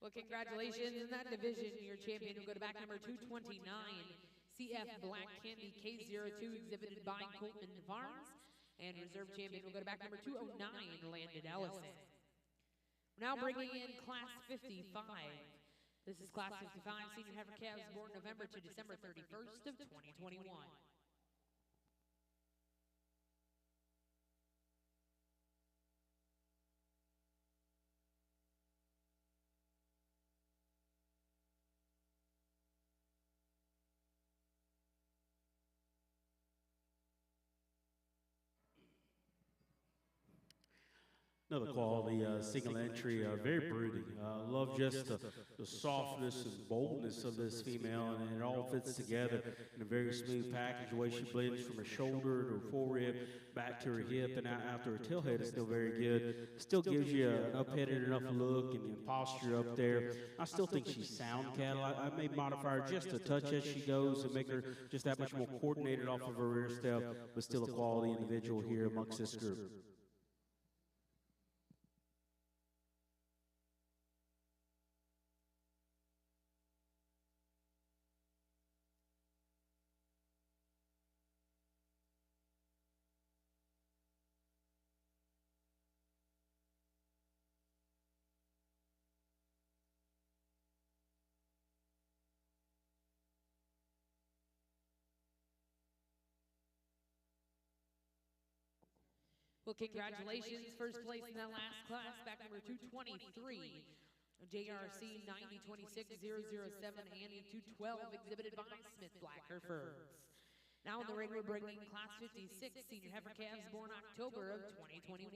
Well, congratulations in that division. Your champion will go to back number 229, CF Black Candy K02, exhibited by Colton Farms. And reserve champion will go to back number 209, Landon Ellison. We're now bringing in Class 55. This is Class 55, senior heifer calves born November to December 31st of 2021. Another quality single entry, very broody. Love just the softness and boldness of this female, and it all fits together in a very smooth package. The way she blends from her shoulder to her forerib, back to her hip, and out to her tail head is still very good. Still gives you an up-headed enough look and posture up there. I still think she's sound cattle. I may modify her just a touch as she goes and make her just that much more coordinated off of her rear step, but still a quality individual here amongst this group. Well, congratulations. First place in that last class, back number 223, JRC 9026007, Annie 212, exhibited by Smith Black Hereford. Now in the ring, we're bringing Class 56, senior heifer calves born October of 2021.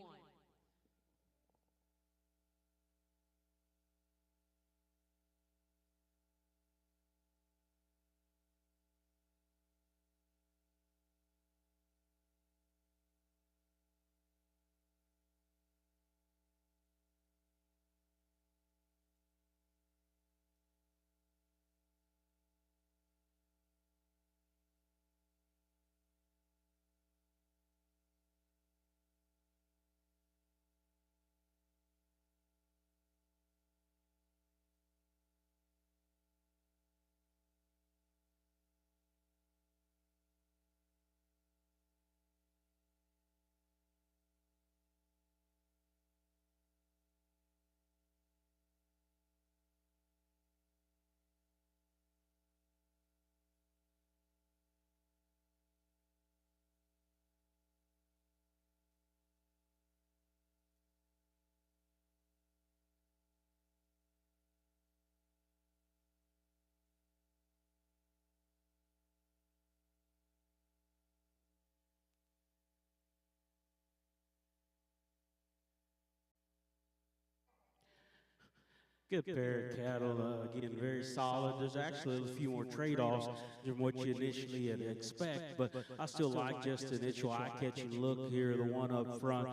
Good pair of cattle, again, very solid. There's actually a few more trade-offs than what you initially expect, but I still like just the initial eye-catching look here, the one up front.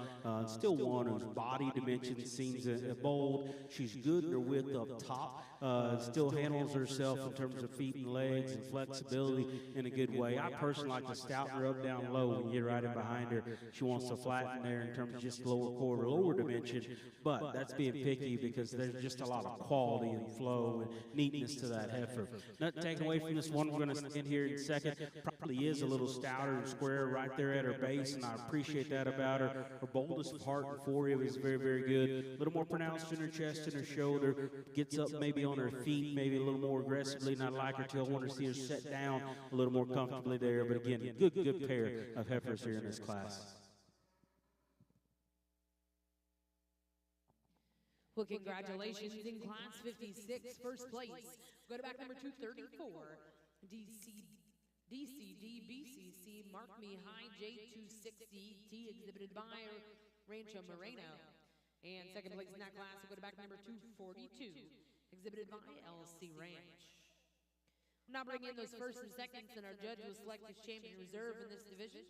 Still one whose body dimension seems bold. She's good in her width up top. Still handles herself in terms of feet and legs and flexibility in a good way. I personally like to stout her up down low when you get right in behind her. She wants to flatten there in terms of just lower quarter, lower dimension, but that's being picky because there's just a lot of quality and flow and neatness to that heifer. Not taken away from this one we're going to stand here in a second. Probably is a little stouter and square right there at her base, and I appreciate that about her. Her boldness of heart and forerib is very, very good. A little more pronounced in her chest and her shoulder. Gets up maybe on her feet, maybe a little more aggressively, and I like her too. I want to see her set down a little more comfortably there. But again, good pair of heifers here in this class. Well, congratulations in Class 56, first place. Go to back number 234, DCD BCC Mark Me High J260T, exhibited by Rancho Moreno. And second place in that class will go to back number 242, exhibited by LC Ranch. We'll now bring in those first and seconds, and our judge will select his champion reserve in this division.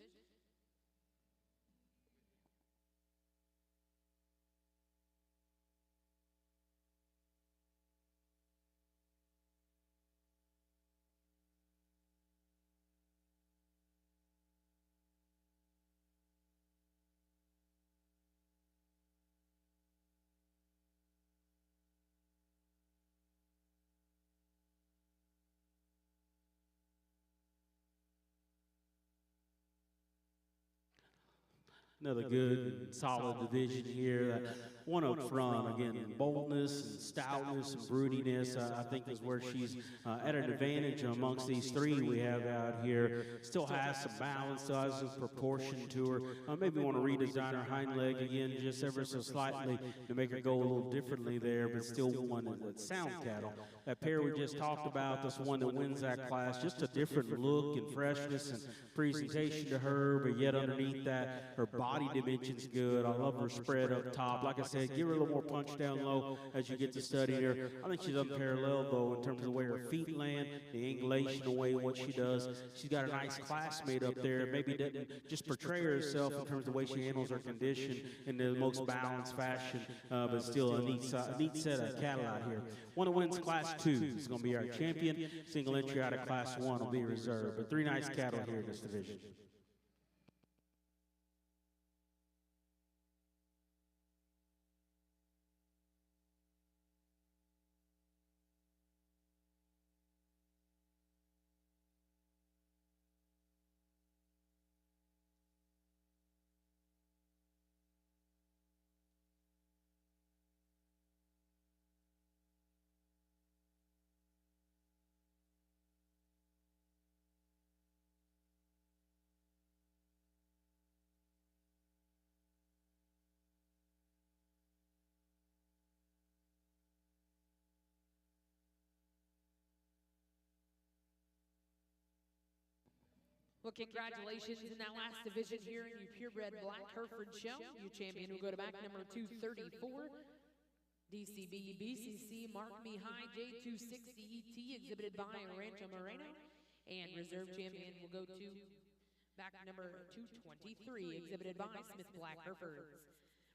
Another good and solid division here. That one up front, again, boldness and stoutness and broodiness, I think is where she's at an advantage amongst these three we have out here. Still has some balance, still has some proportion to her. Maybe want to redesign her hind leg again just ever so slightly to make her go a little differently there, but still one that sound cattle. That pair we just talked about, this one that wins that class, just a different look and freshness and presentation to her, but yet underneath that, her body dimension's good. I love her spread up top. Like I said, give her a little more punch down low as you get to study her. I think she's unparalleled, though, in terms of the way her feet land, the angulation, the way what she does. She's got a nice classmate up there. Maybe doesn't just portray herself in terms of the way she handles her condition in the most balanced fashion, but still a neat set of cattle out here. One that wins Class 2 is going to be our champion. Single entry out of Class 1 will be reserved. But three nice cattle here in this division. Well, congratulations in that last division here in your Purebred Black Hereford show. Your champion will go to back number 234. DCB BCC Mark Me High J260ET exhibited by Rancho Moreno. And reserve champion will go to back number 223 exhibited by Smith Black Herefords.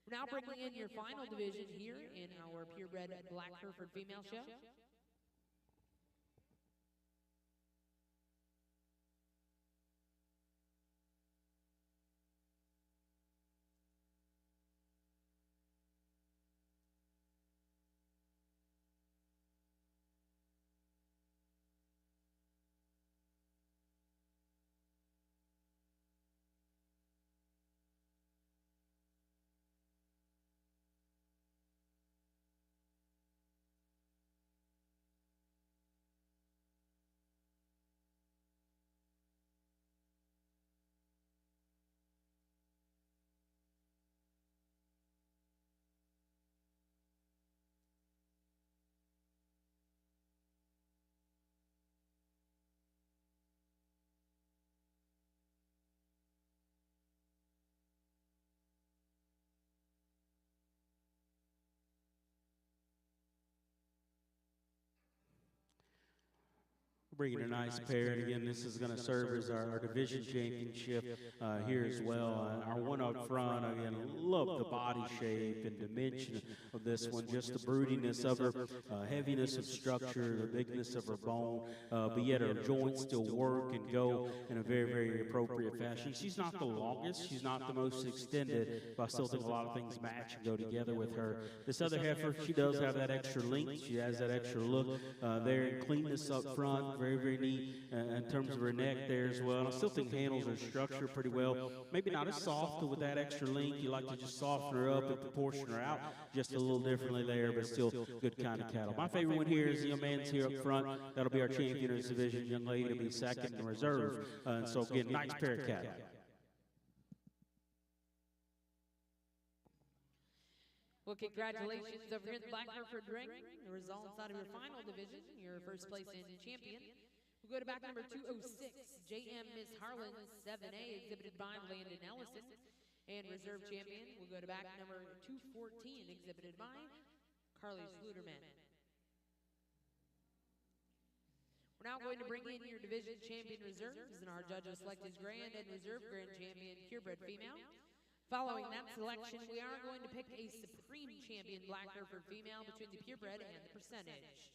We're now bringing in your final division here in our Purebred Black Hereford female show. Bringing a nice pair, and again, this is going to serve as our division championship here as well. Our one up front, again, love the body shape and dimension of this one, just the broodiness of her, heaviness of structure, the bigness of her bone, but yet her joints still work and go in a very, very appropriate fashion. She's not the longest, she's not the most extended, but I still think a lot of things match and go together with her. This other heifer, she does have that extra length, she has that extra look there, and cleanness up front, very, very neat in terms of her neck there as well. And I still think handles her structure pretty well. Maybe not as soft with that extra length. You like to just soften her up and proportion her out just a little differently there, but still good kind of cattle. My favorite one here is the young man's here up front. That'll be our champion in this division. Young lady will be second in reserve. So again, nice pair of cattle. Well, congratulations over here in the Black Hereford ring. The results out of your final division, your first place in champion. We'll go to back number 206, JM Miss Harlan 7A, exhibited by Landon Ellison. And reserve champion, we'll go to back number 214, exhibited by Carly Sluderman. We're now going to bring in your division champion reserves, and our judges select his grand and reserve grand champion, purebred female. Following that selection, we are going to pick a supreme champion Black Hereford female between the purebred and the percentage.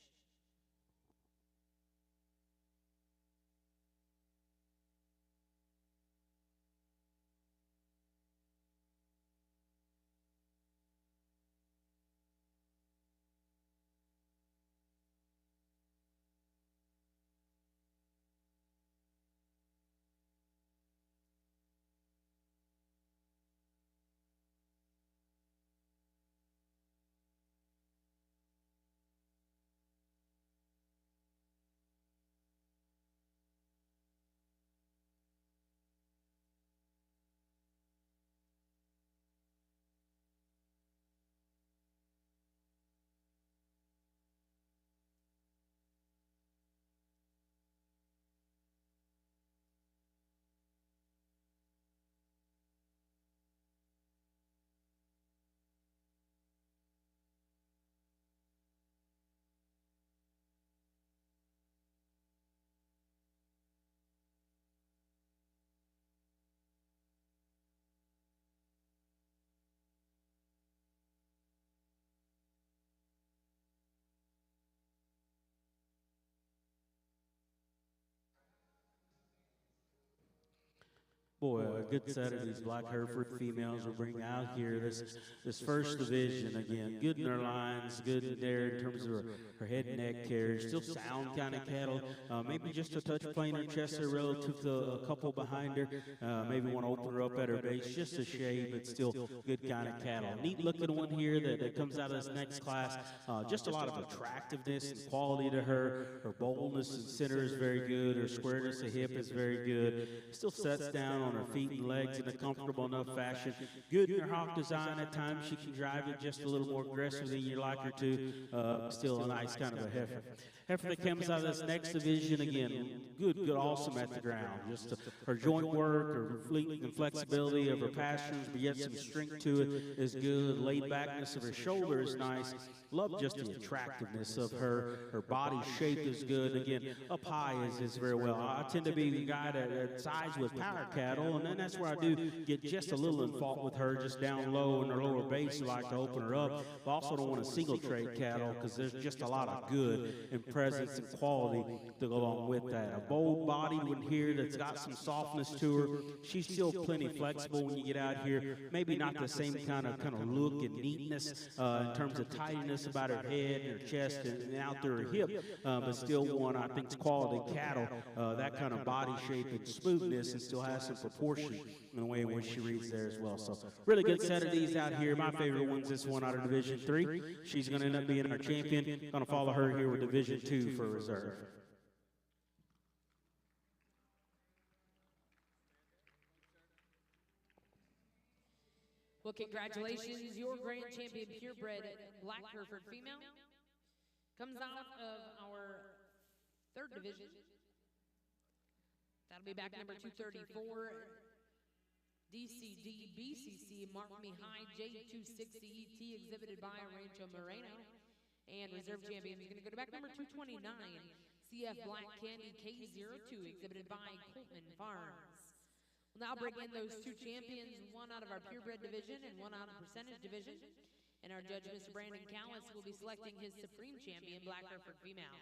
Boy, a good set of these black Hereford females will bring out here this first division again. Good in their lines, good in there in terms of her head and neck carriage. Still sound kind of cattle. Maybe just a touch plainer chest there relative to a couple behind her. Maybe want to open her up at her base just a shade, but still good kind of cattle. Neat looking one here that comes out of this next class. Just a lot of attractiveness and quality to her. Her boldness and center is very good. Her squareness of hip is very good. Still sets down on her feet and legs in a comfortable enough fashion. Good in her hawk design at times. She can drive it just a little more aggressive than you like her to. Still a nice kind of a heifer. Heifer that comes out of this next division again. Good, awesome at the ground. Just her joint work, her fleet and flexibility of her pastures, but yet some strength to it is good. Laid backness of her shoulder is nice. Love just the attractiveness of her. Her body shape is good. Again, up high is very well. I tend to be the guy that sides with power cattle, and then that's where I do get just a little in fault with her, just down low in her lower base. I like to open her up, but also don't want a single trait cattle because there's just a lot of good and presence and quality to go along with that. A bold body one here that's got some softness to her. She's still plenty flexible when you get out here. Maybe not the same kind of look and neatness in terms of tidiness about her head and her chest and out through her hip, but still one I think's quality cattle. That kind of body shape and smoothness, and still has some proportion in the way in which she reads there as well. So really good set of these out here. My favorite one's this one out of Division 3. She's going to end up being our champion. Going to follow her here with Division 2 for reserve. Well, congratulations, your grand champion purebred black Hereford female comes out of our third division. That'll be back number 234, DCD BCC Mark Me High J260ET exhibited by Rancho Moreno. And reserve champion is going to go to back number 229, CF Black Candy K02 exhibited by Coltman Farms. We'll now bring in those two champions, one out of our purebred division and one out of percentage division. And our judge, Mr. Brandon Callis, will be selecting his supreme champion, black Hereford female.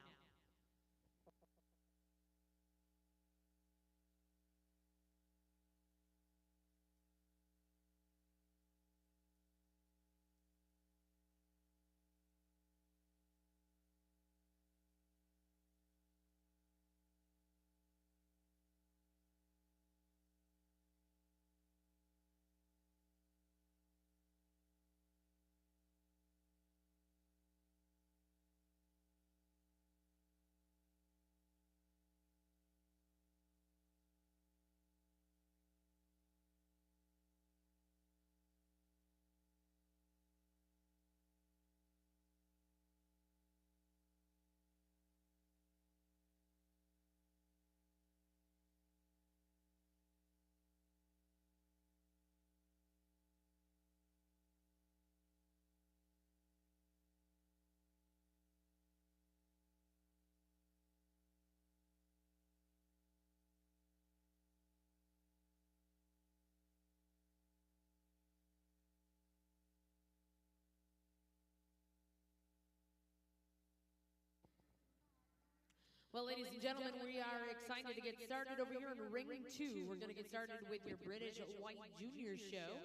Well, ladies and gentlemen, we are excited to get started over here in Ring 2. We're going to get started with your British White Junior show.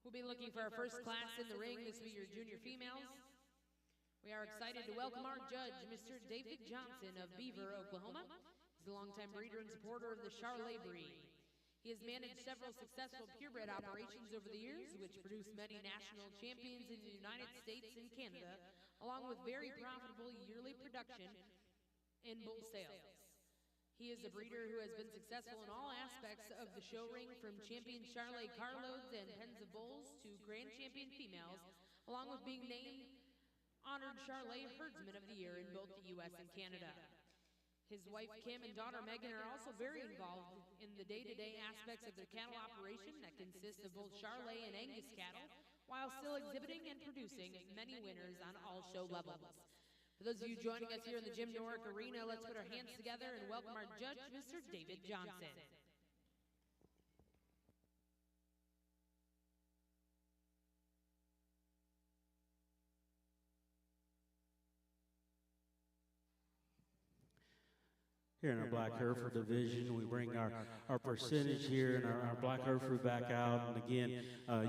We'll be looking for our first class in the ring. This will be your junior females. We are excited to welcome our judge, Mr. David Johnson of Beaver, Oklahoma. He's a longtime breeder and supporter of the Charolais breed. He has managed several successful purebred operations over the years, which produced many national champions in the United States and Canada, along with very profitable yearly production in bull sales. He is a breeder who has been successful in all aspects of the show ring, from champion Charolais carloads and pens of bulls to grand champion females, along with being named honored Charolais Herdsman of the Year in both the U.S. and Canada. His wife Kim and daughter Megan are also very involved in the day-to-day aspects of their cattle operation that consists of both Charolais and Angus cattle, while still exhibiting and producing many winners on all show levels. For those of you joining us here in the Jim Norick Arena, let's put our hands together and welcome our judge, Mr. David Johnson. here in our Black Hereford division. We bring our percentage here and our Black Hereford back out. And again,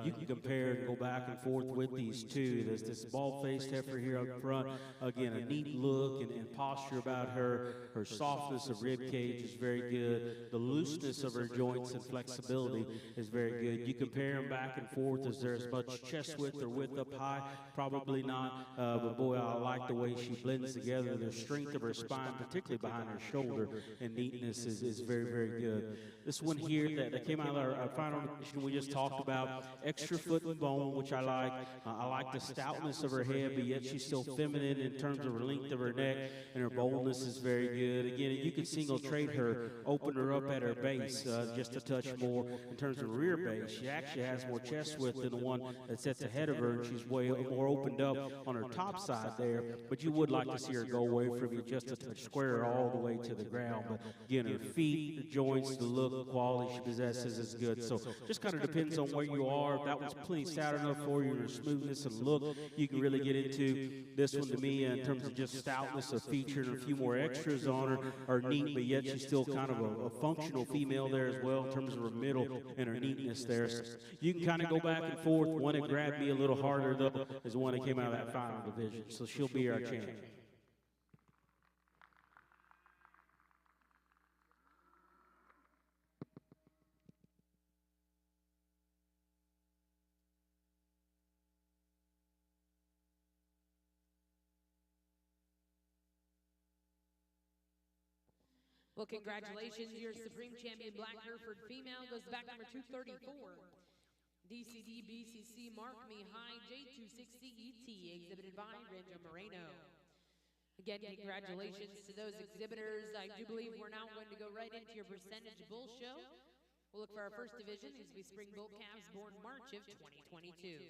you can compare and go back and forth with these two. There's this bald-faced heifer here up front. Again, a neat look and posture about her. Her softness of rib cage is very good. The looseness of her joints and flexibility is very good. You compare them back and forth. Is there as much chest width or width up high? Probably not. But boy, I like the way she blends together. The strength of her spine, particularly behind her shoulder, and neatness is very, very good. This one here that came out of our final edition we just talked about, extra foot and bone, which I like. I like the stoutness of her head, but yet she's still feminine in terms of her length of her neck, and her boldness is very good. Again, you can single trade her, open her up at her base just a touch more in terms of rear base. She actually has more chest width than the one that sits ahead of her, and she's way more opened up on her top side there. But you would like to see her go away from you just a touch, square all the way to the ground. But again, her feet, the joints, the look, the quality she possesses is good. So just kind of depends on where you are. If that one's plenty stout enough for you, her smoothness and look, you can really get into. This one to me, in terms of just stoutness of feature and a few more extras on her, are neat, but yet she's still kind of a functional female there as well in terms of her middle and her neatness there. So you can kind of go back and forth. One that grabbed me a little harder, though, is the one that came out of that final division. So she'll be our champion. Well, congratulations. Your Supreme Champion Black Hereford female goes back number 234. DCD BCC Mark Me High J260ET, exhibited by Ranjo Moreno. Again, congratulations to those exhibitors. I do believe we're now going to go right into your percentage bull show. We'll look for our first division. These will be spring bull calves born March of 2022.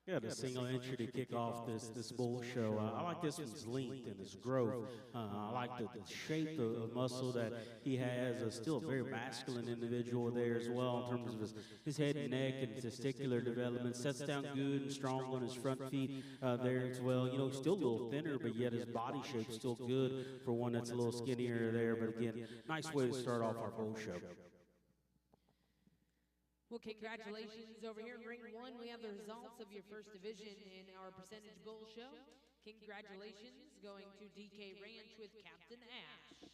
Got a single entry to kick off this bull show. I like this one's length and its growth. I like the shape of muscle that he has. Still a very masculine individual there as well in terms of his head and neck and testicular development. Sets down good and strong on his front feet there as well. You know, still a little thinner, but yet his body shape's still good for one that's a little skinnier there. But again, nice way to start off our bull show. Well, congratulations over here in ring one. We have the results of your first division in our percentage bull show. Congratulations going to DK Ranch with Captain Ash.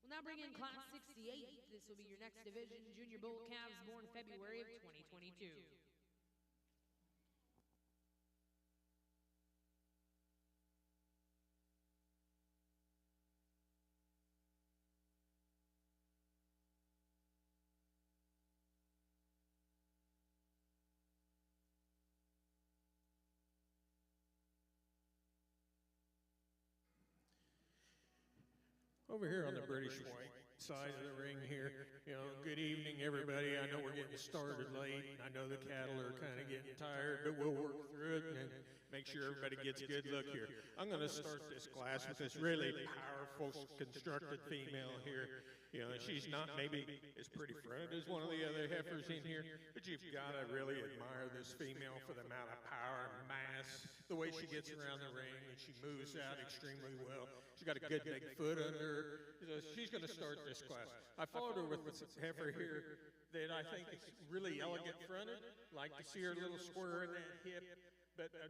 We'll now bring in Class 68. This will be your next division, Junior Bull Calves born February of 2022. Over here on the British white side of the ring here, good evening, everybody. I know we're getting started late. I know the cattle are kind of getting tired, but we'll work through it and make sure everybody gets a good look here. I'm going to start this class with this really powerful, constructed female here. She's not maybe as pretty fronted as one of the other heifers in here, but you've got to really admire this female for the amount of power and mass, the way she gets around the ring, and she moves out extremely well. She's got a good big foot under her. She's going to start this class. I followed her with this heifer here that I think is really elegant fronted. Like to see her little square in that hip, but a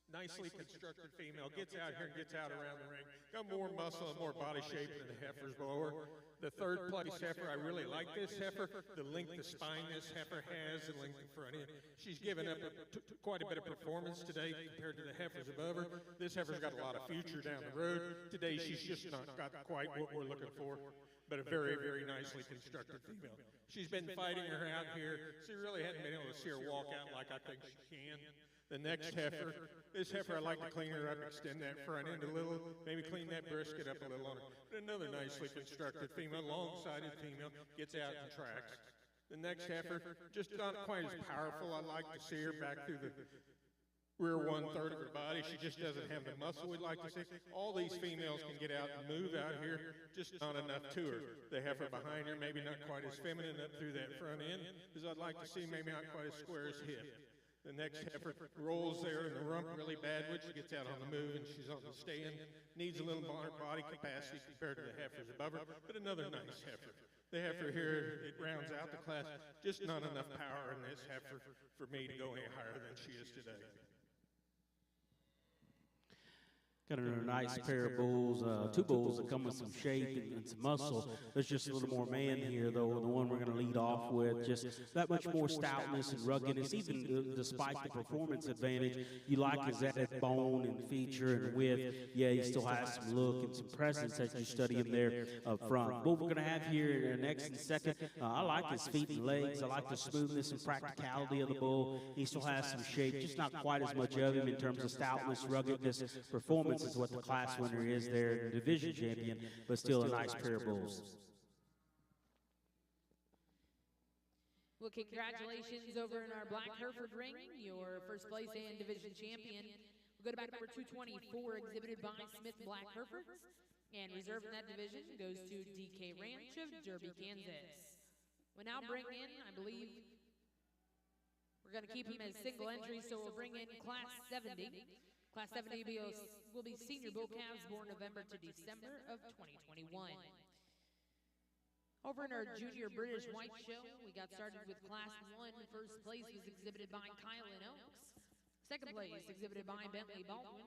nicely constructed female. Gets out here and gets out around the ring. Got more muscle and more body shape than the heifers below her. The third place heifer, I really like this heifer. The length of spine this heifer has, the length of front end. She's given up quite a bit of performance today compared to the heifers above her. This heifer's got a lot of future down the road. Today she's just not got quite what we're looking for, but a very, very nicely constructed female. She's been fighting her out here, so you really hadn't been able to see her walk out like I think she can. The next heifer, this heifer, I like to clean her up, extend that front end a little, maybe clean that brisket up a little on her. But another nicely constructed female, long-sided female, gets out and tracks. The next heifer, just not quite as powerful. I like to see her back through the rear one-third of her body. She just doesn't have the muscle we'd like to see. All these females can get out and move out here, just not enough to her. The heifer behind her, maybe not quite as feminine up through that front end, as I'd like to see, maybe not quite as square as hip. The next heifer rolls there in the rump really bad, which she gets out on the move and she's on the stand. Needs a little more body capacity compared to the heifers above her, but another nice heifer. The heifer here, it rounds out the class. Just not enough power in this heifer for me to go any higher than she is today. Got a nice pair of bulls, two bulls that come with some shape and some muscle. There's just a little more man here, though. The one we're going to lead off with, just that much more stoutness and ruggedness, even despite the performance advantage. You like his added bone and feature and width. Yeah, he still has some look and some presence as you study him there up front. Bull we're going to have here next and second. I like his feet and legs. I like the smoothness and practicality of the bull. He still has some shape, just not quite as much of him in terms of stoutness, ruggedness, performance is what the class winner is there, division champion, but still a nice pair of bulls. Well, congratulations over in our black Hereford ring, your first place and division champion. We'll go to back number 224, exhibited by Smith Black Hereford, and reserved in that division goes to DK Ranch of Derby, Kansas. We'll now bring in, I believe, we're going to keep him as single entry, so we'll bring in Class 70. Class 70 will be senior bull calves born November to December of 2021. Over in our junior British White show, we got started with Class 1. First place was exhibited by Kylan Oaks. Second place exhibited by Bentley Baldwin.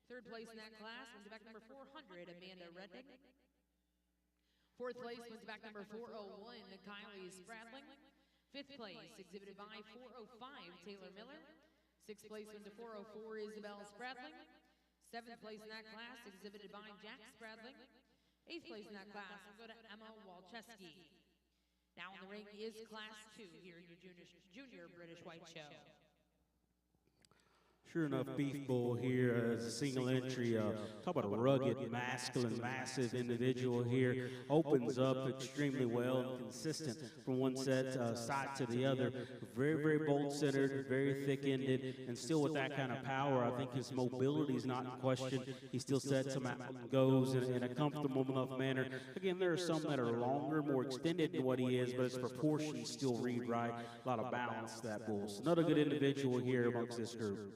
Third place in that class went to back number 400, Amanda Reddick. Fourth place went to back number 401, Kylie Spradling. Fifth place exhibited by 405, Taylor Miller. Sixth place went to 404, Isabel Spradling. Seventh place in that class, exhibited by Jack Spradling. Eighth place in that class will go to Emma Walczewski. Now in the ring is Class 2 here in your junior British White show. Sure enough, Beef Bull here as a single entry. Talk about a rugged, masculine, massive individual here. Opens up extremely well and consistent from one side to the other. Very, very bolt-centered, very thick-ended, and still with that kind of power. I think his mobility is not in question. He still sets him out and goes in a comfortable enough manner. Again, there are some that are longer, more extended than what he is, but his proportions still read right. A lot of balance to that bull. So another good individual here amongst this group.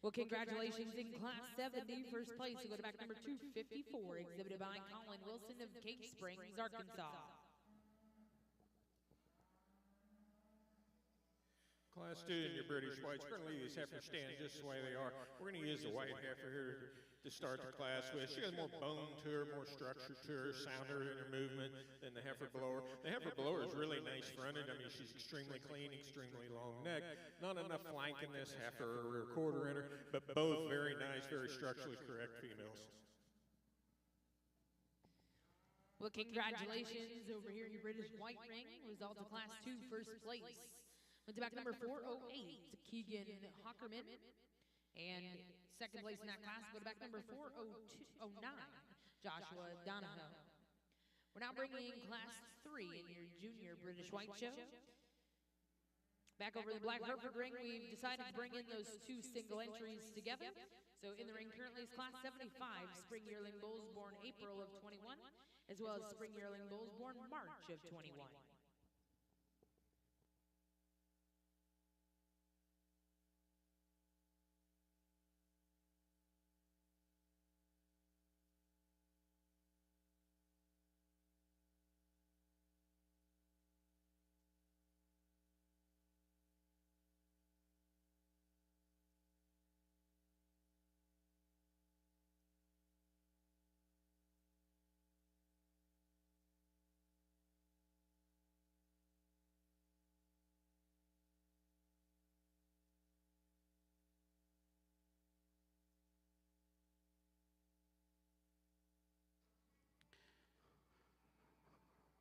Well, congratulations in Class 70. First place will go to back number 254, exhibited by Colin Wilson of Cave Springs, Arkansas. Class 2 in your British whites. We're going to leave these heifers stand just the way they are. We're going to use the white heifer here to start the class with. She has more bone to her, more structure to her, sounder in her movement than the heifer blower. The heifer blower is really nice fronted. I mean, she's extremely clean, extremely long neck. Not enough flank in this heifer or rear quarter in her, but both very nice, very structurally correct females. Well, congratulations over here in your British white ring. Result of Class 2, first place. Went to back number 408, Keegan Hockerman. And second place in that class, go to back number 409, Joshua Donahoe. We're now bringing in Class 3 in your junior British White Show. Back over the black Hereford ring, we've decided to bring in those two single entries together. So in the ring currently is Class 75, Spring Yearling Bulls born April of 21, as well as Spring Yearling Bulls born March of 21.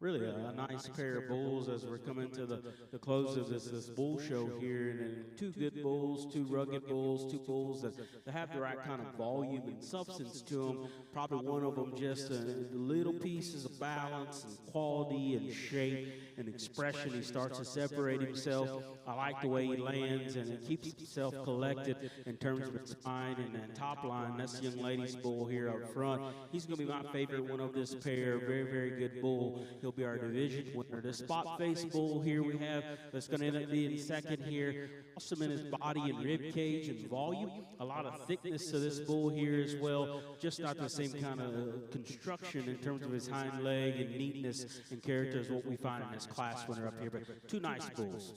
Really a nice pair of bulls as we're coming to the close of this bull show here. And two good bulls, two rugged bulls, two bulls that have the right kind of volume and substance to them. Probably one of them just little pieces of balance and quality and shape and expression. He starts to separate himself. I like the way he lands and he keeps himself collected in terms of his spine and that top line. That's the young lady's bull here up front. He's going to be my favorite one of this pair. Very, very good bull. He'll be our division winner. The spot face bull here we have that's going to end up being second here. Awesome in his body and rib cage and volume. A lot of thickness to this bull here as well. Just not the same kind of construction in terms of his hind leg and neatness and character as what we find in this class winner up here. But two nice bulls.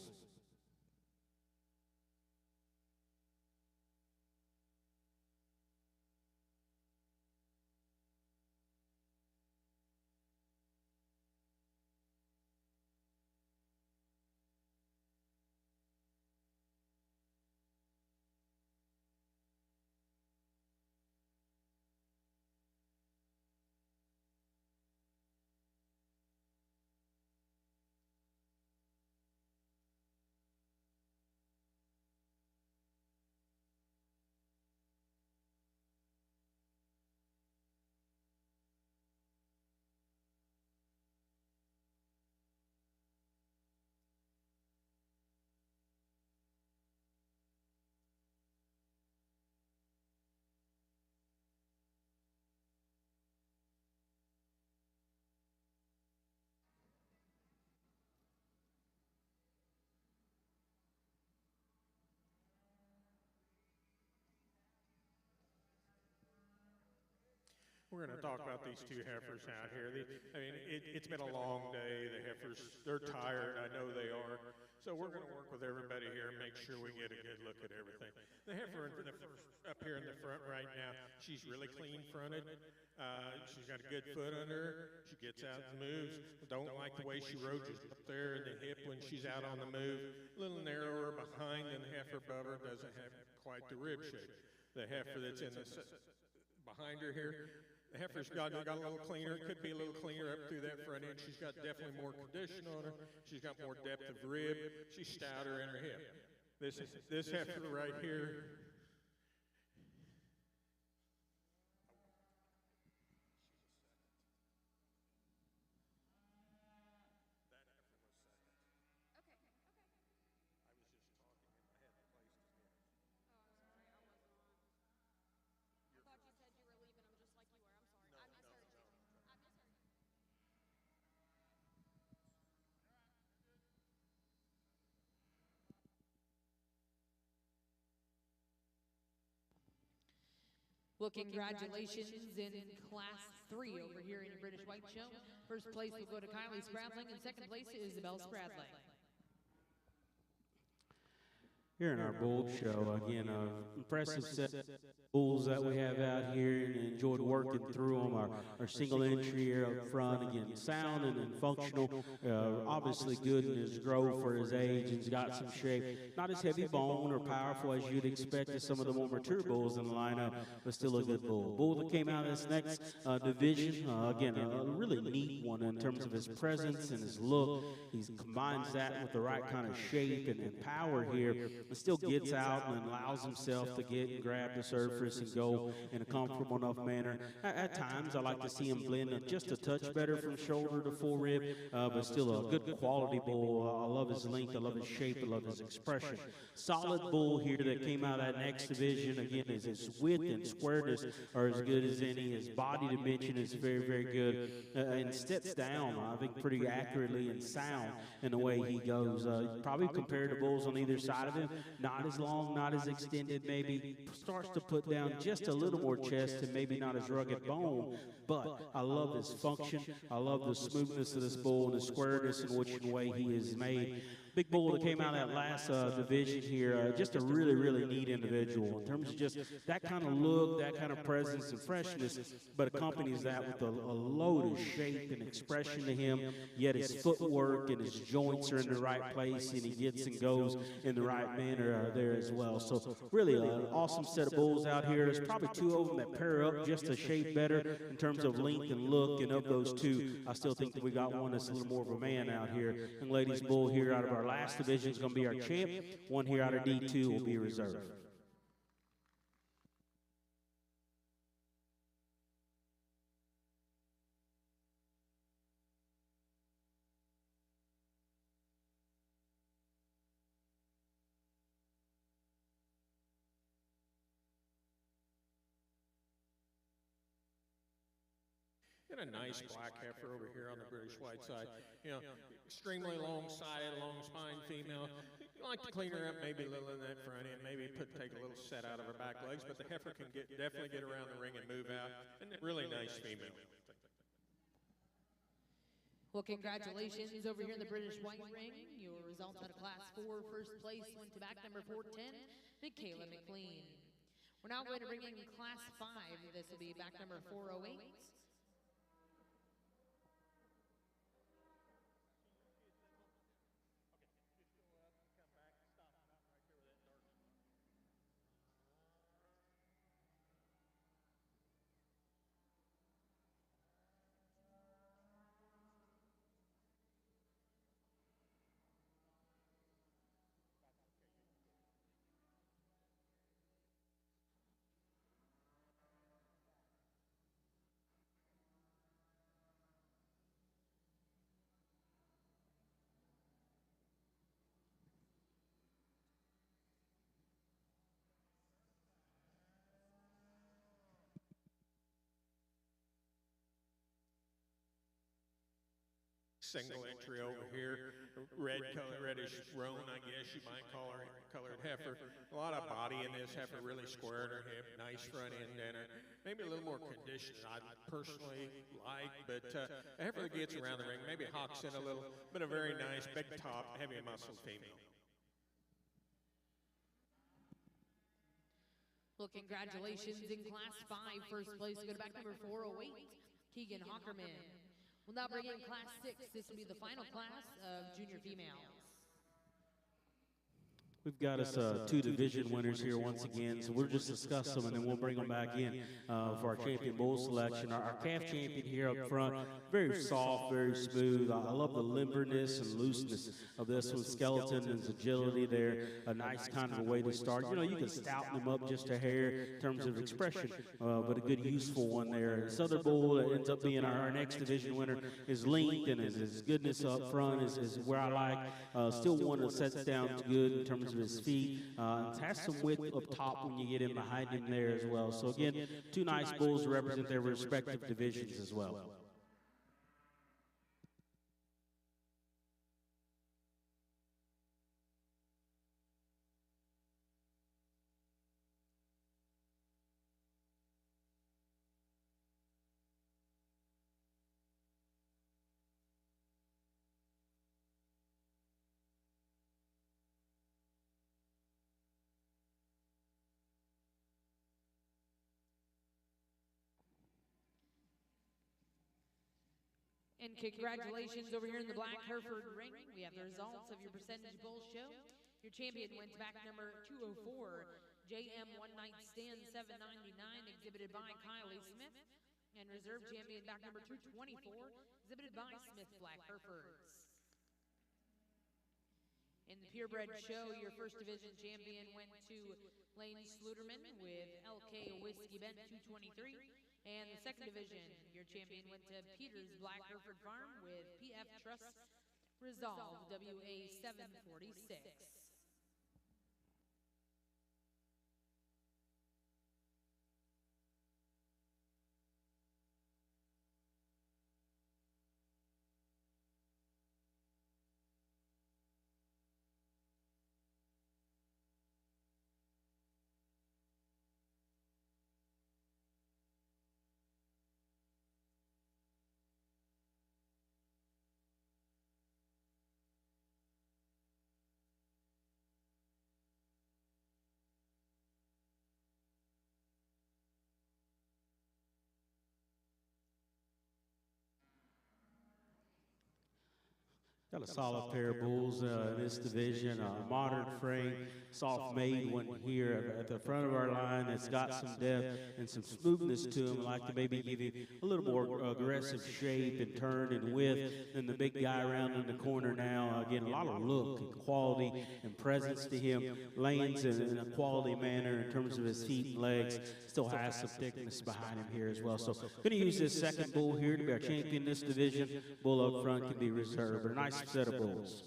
We're going to talk about these two heifers out here. It's been a long day. The heifers, they're tired. I know they are. So we're going to work with everybody here and make sure we get a good look at everything. The heifer up here in the front right now, she's really clean fronted. She's got a good foot under her. She gets out and moves. Don't like the way she roaches up there in the hip when she's out on the move. A little narrower behind than the heifer above her. Doesn't have quite the rib shape. The heifer that's in the behind her here, The heifer's got a little cleaner. It could be a little cleaner up through that front end. She's got definitely more condition on her. She's got more depth of rib. She's stouter in her hip. This heifer right here. Well, congratulations in Class 3 over here in your British White Show. First place will go to Kylie Spradling, and second place to Isabel Spradling. Here in our bull show, again, impressive set of bulls that we have out here, and enjoyed working through them. Our single entry here up front, again, sound and functional, obviously good in his growth for his age, and he's got some shape. Not as heavy bone or powerful as you'd expect as some of the more mature bulls in the lineup, but still a good bull. Bull that came out of this next division, again, a really neat one in terms of his presence and his look. He combines that with the right kind of shape and power here. But still gets out and allows himself to get and grab the surface and go in a comfortable enough manner. At times, I like to see him blend just a touch better from shoulder to full rib, but still a good quality bull. I love his length, I love his shape, I love his expression. Solid bull here that came out of that next division. Again, his width and squareness are as good as any. His body dimension is very, very good, and steps down, I think, pretty accurately and sound in the way he goes. Probably compared to bulls on either side of him, not as long, not as extended, maybe starts to put down just a little more chest and maybe not as rugged bone, but I love his function. I love the smoothness of this bull and the squareness in which way he is made. Big bull that came out of that last division here, just a really, really neat individual in terms of just that kind of look, that kind of presence and freshness, but accompanies that with a load of shape and expression to him, yet his footwork and his joints are in the right place, and he gets and goes in the right manner there as well. So really an awesome set of bulls out here. There's probably two of them that pair up just a shade better in terms of length and look, and of those two, I still think that we got one that's a little more of a man out here. And ladies bull here out of our last division is going to be our champ. One here out of D2 will be reserved. And a nice black heifer over here on the British white side. You know, extremely long side, long spine female. You like to clean her up maybe a little in that front end, maybe take a little set out of her back legs, but the heifer can definitely get around the ring and move out. And a really nice female. Well, congratulations over here in the British White Ring. Your results out of Class 4. First place went to back number 410, Michaela McLean. We're now going to bring in Class 5. This will be back number 408. Single entry over here, red color, reddish roan, I guess you might call her, colored heifer. A lot of body in this heifer, really square in her hip, nice front end in her. Maybe a little more condition I personally like, but a heifer that gets around the ring, maybe hawks in a little, but a very nice, big top, heavy muscled female. Well, congratulations in Class 5. First place go to back number 408, Keegan Hockerman. We'll now bring in Class 6. This will be the final class of junior females. We've got us two division winners here once again, so we'll just discuss them and then we'll bring them back in for our champion bull selection. Our calf champion here up front, very soft, very smooth. I love the limberness and looseness of this one. Skeleton and his agility there, a nice kind of a way to start. You know, you can stouten them up just a hair in terms of expression, but a good useful one there. This other bull that ends up being our next division winner is length and his goodness up front is where I like. Still one that sets down good in terms of his feet. Has some width up top when you get in behind him there as well. So again, two nice bulls to represent their respective divisions as well. And congratulations over here in the black Hereford ring. We have the results of your percentage bull show. Your champion wins back number 204, JM One Night Stand 799, exhibited by Kylie Smith. And reserve champion back number 224, exhibited by Smith Black Herefords. In the Purebred show, your first division champion went to Lane Sluterman with LK Whiskey Bent 223. And the second division, your champion went to Peters Black Hereford Farm with PF Trust Resolve WA 746. Got a solid pair of bulls in this division, a modern frame, soft-made one here at the front of our line that's got some depth and some smoothness to them. I like to maybe give you a little more aggressive shape and turn and width than the big guy around in the corner now. Again, a lot of look and quality and presence to him. Lands in a quality manner in terms of his feet and legs. Still has some thickness behind him here as well. So going to use this second bull here to be our champion in this division. Bull up front can be reserved. But a nice set of bulls.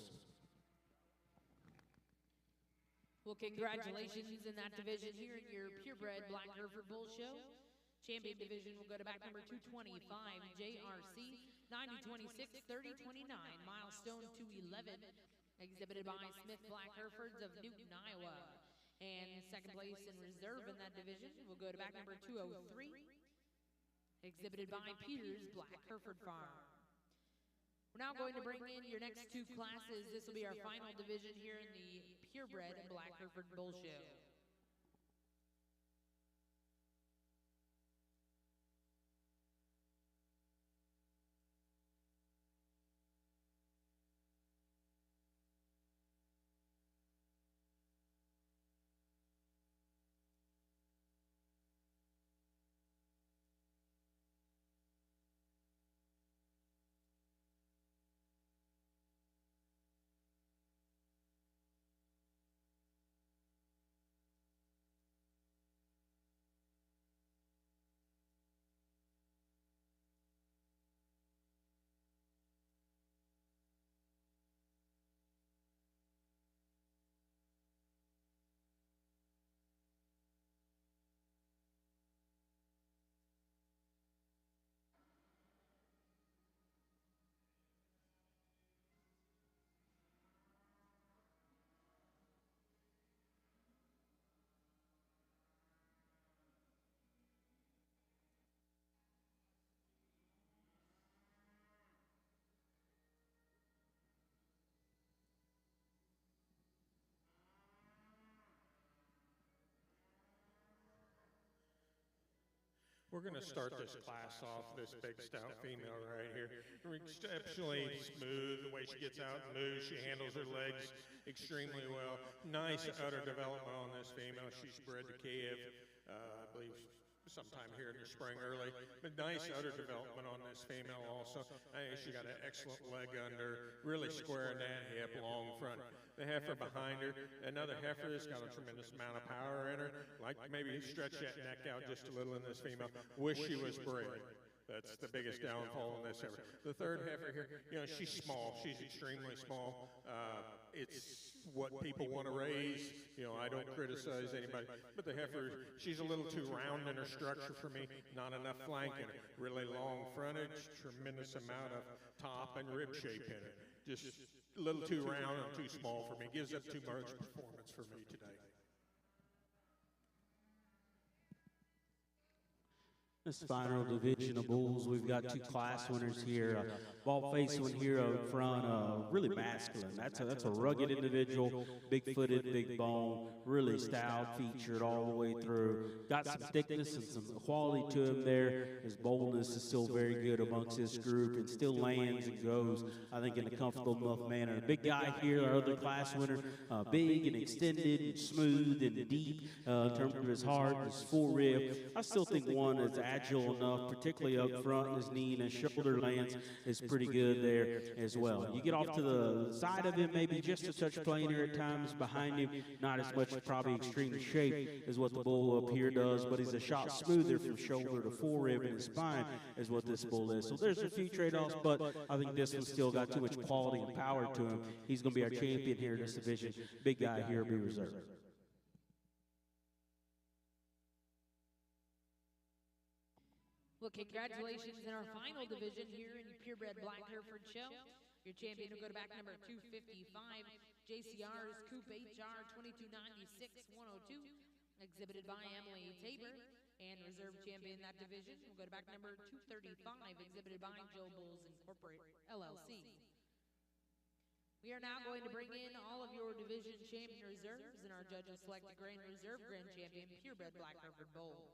Well, congratulations in that division here in your Purebred Black Hereford Bull Show. Champion division will go to back number 225, JRC 9026 3029, milestone 211, exhibited by Smith Black Herefords of Newton, Iowa. And second place in reserve in that division will go to back number 203, exhibited by Peters Black Hereford Farm. We're now going to bring in your next two classes. This will be our final division here in the Purebred Black Hereford Bull Show. We're going to start this class off, this big stout female right here. Exceptionally smooth, the way she gets out and moves. She handles her legs extremely well. Nice udder development on this female. She's bred to Kiev, I believe sometime here in the spring early. But nice udder development on this female also. I think she got an excellent leg under, really squaring that hip, long front. The heifer behind her, another heifer that's got a tremendous amount of power in her. Like maybe stretch that neck out just a little in this female. Wish she was bred. That's the biggest downfall in this heifer. The third heifer here, you know, she's small. She's extremely small. It's what people want to raise. You know, I don't criticize anybody. But the heifer, she's a little too round in her structure for me. Not enough flank in her. Really long frontage, tremendous amount of top and rib shape in her. Just a little too round and too small for me. Gives up too much performance for me today. This final division of bulls, we've got two class winners here. Bald-faced one here up front, really masculine. That's a rugged individual, big-footed, big bone, really stout, featured all the way through. Got some thickness and some quality to him there. His boldness is still very good amongst this group and still lands and goes, I think, in a comfortable enough manner. The big guy here, our other class winner, big and extended and smooth and deep in terms of his heart, his full rib. I still think one is agile enough, particularly up front, his knee and his shoulder lands is pretty good there as well. You get off to the side of him, maybe just a touch plainer at times. Behind him, not as much probably extreme shape as what the bull up here does, but he's a shot smoother from shoulder to forerib and his spine is what this bull is. So there's a few trade-offs, but I think this one's still got too much quality and power to him. He's going to be our champion here in this division. Big guy here will be reserved. Well, congratulations in our final division here in the Purebred Black Hereford show. Your champion will go to back number 255, JCR's Coupe HR 2296-102, exhibited by Emily Tabor. And reserve champion in that division will go to back number 235, exhibited by Joe Bulls Incorporated, LLC. We are now going to bring in all of your division champion reserves, and our judges select the Grand Reserve Grand Champion Purebred Black Hereford Bull.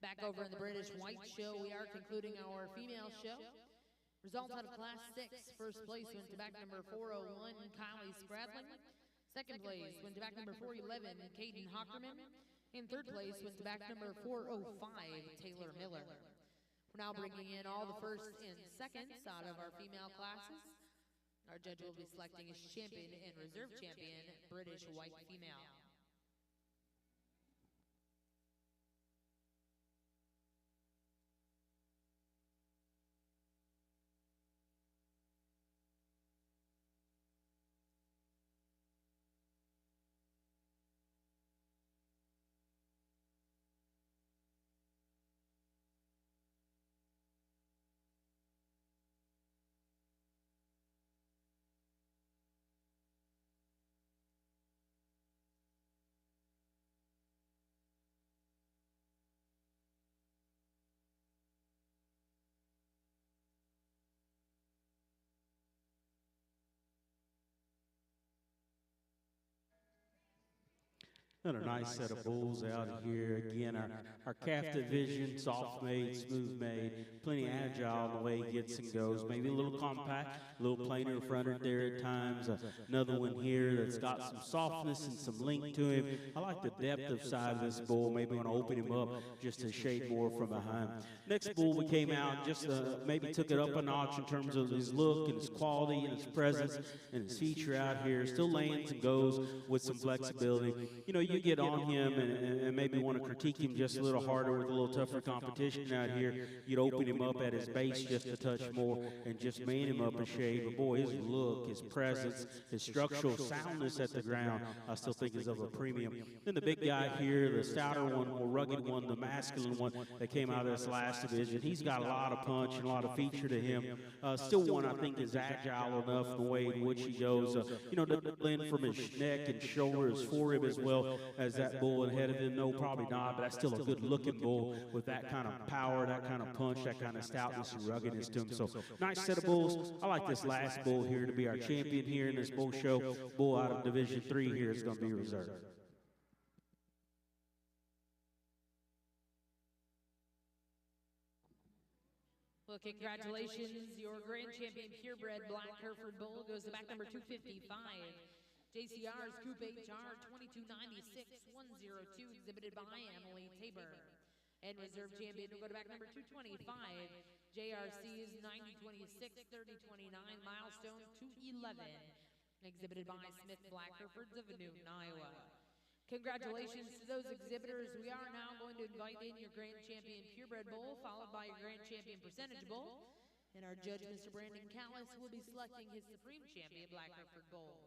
Back over in the British White show, we are concluding our female show. Results out of Class 6. First place went to back number 401, Kylie Spradling. Second place went to back number 411, Caden Hockerman. And third place went to back number 405, Taylor Miller. We're now bringing in all the first and seconds out of our female classes. Our judge will be selecting his champion and reserve champion, British White female. Another nice set of bulls out here. Again, our calf division, soft made, smooth made, plenty agile in the way he gets and goes. Maybe a little compact, a little plainer fronted there at times. Another one here that's got some softness and some length to him. I like the depth of side of this bull. Maybe want to open him up just a shade more from behind. Next bull we came out, just maybe took it up a notch in terms of his look and his quality and his presence and his feature out here. Still lands and goes with some flexibility. You know, you get on him and maybe want to critique him just a little harder with a little tougher competition out here. You'd open him up at his base just a touch more and just man him up a shade. But boy, his look, his presence, his structural soundness at the ground, I still think is of a premium. Then the big guy here, the stouter one, more rugged one, the masculine one that came out of this last division, he's got a lot of punch and a lot of feature to him. Still one I think is agile enough the way in which he goes. You know, the blend from his neck and shoulder, his forerib as well as that bull ahead of him. No, probably not, but that's still a good-looking bull with that kind of power, that kind of punch, that kind of stoutness and ruggedness to him. So nice set of bulls. I like this last bull here to be our champion here in this bull show. Bull out of Division 3 here is going to be reserved. Well, congratulations. Your grand champion purebred Black Hereford Bull goes to back number 255. JCR's Coupe HR 2296 102, exhibited by Emily Tabor. And reserve champion will go to back number 225. JRC's 9026 3029 milestone 211, exhibited by Smith Black Herefords of Newton, Iowa. Congratulations to those exhibitors. We are now going to invite in your grand champion purebred bull, followed by your grand champion percentage bull. And our judge, Mr. Brandon Callis, will be selecting his supreme champion Black Hereford bull.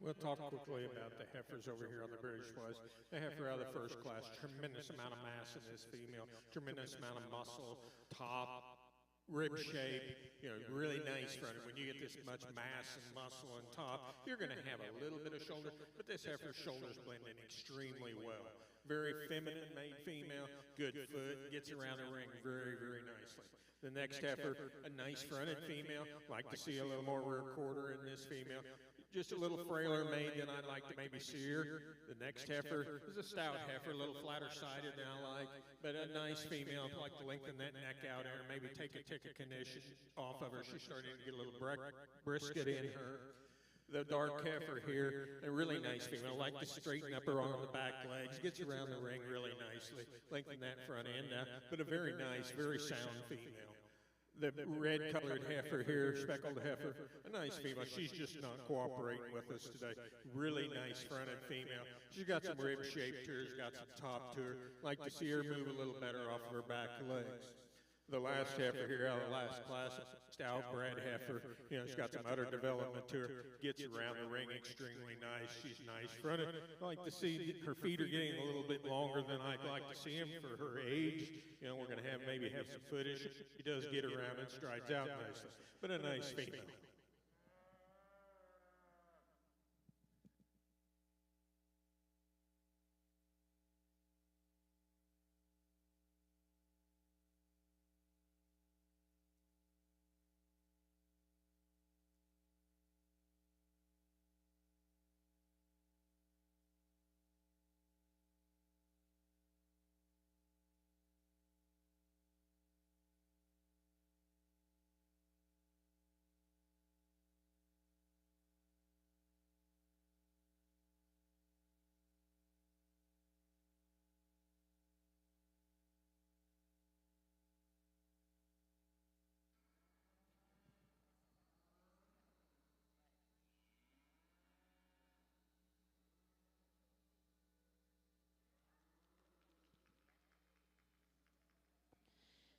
We'll talk quickly about the heifers over here on the British West. The heifer out of the first class, tremendous amount of mass in this female, tremendous amount of muscle, top, rib shape, really nice front. When you get this much mass and muscle and top, you're going to have a little bit of shoulder, but this heifer's shoulders blend in extremely well. Very feminine made female, good foot, gets around the ring very, very nicely. The next heifer, a nice fronted female, like to see a little more rear quarter in this female. Just a little frailer made than I'd like to maybe see her. The next heifer is a stout heifer, a little flatter sided than I like, but a nice female. I'd like to lengthen that neck out there and maybe take a tick of condition off of her. She's starting to get a little brisket in her. The dark heifer here, a really nice female. I like to straighten up her on the back legs, gets around the ring really nicely, lengthen that front end out, but a very nice, very sound female. The red-colored heifer here, speckled heifer, a nice female. She's just not cooperating with us today. Really nice fronted female. She's got some rib shape to her, she's got some top to her. Like to see her move a little better off of her back legs. The last heifer here out of the last class, stout bred heifer. She's got some udder development to her. Gets around the ring extremely nice. She's nice fronted. I like to see her feet are getting a little bit longer than I'd like to see them for her age. We're going to maybe have some footage. She does get around and strides out nicely, but a nice female.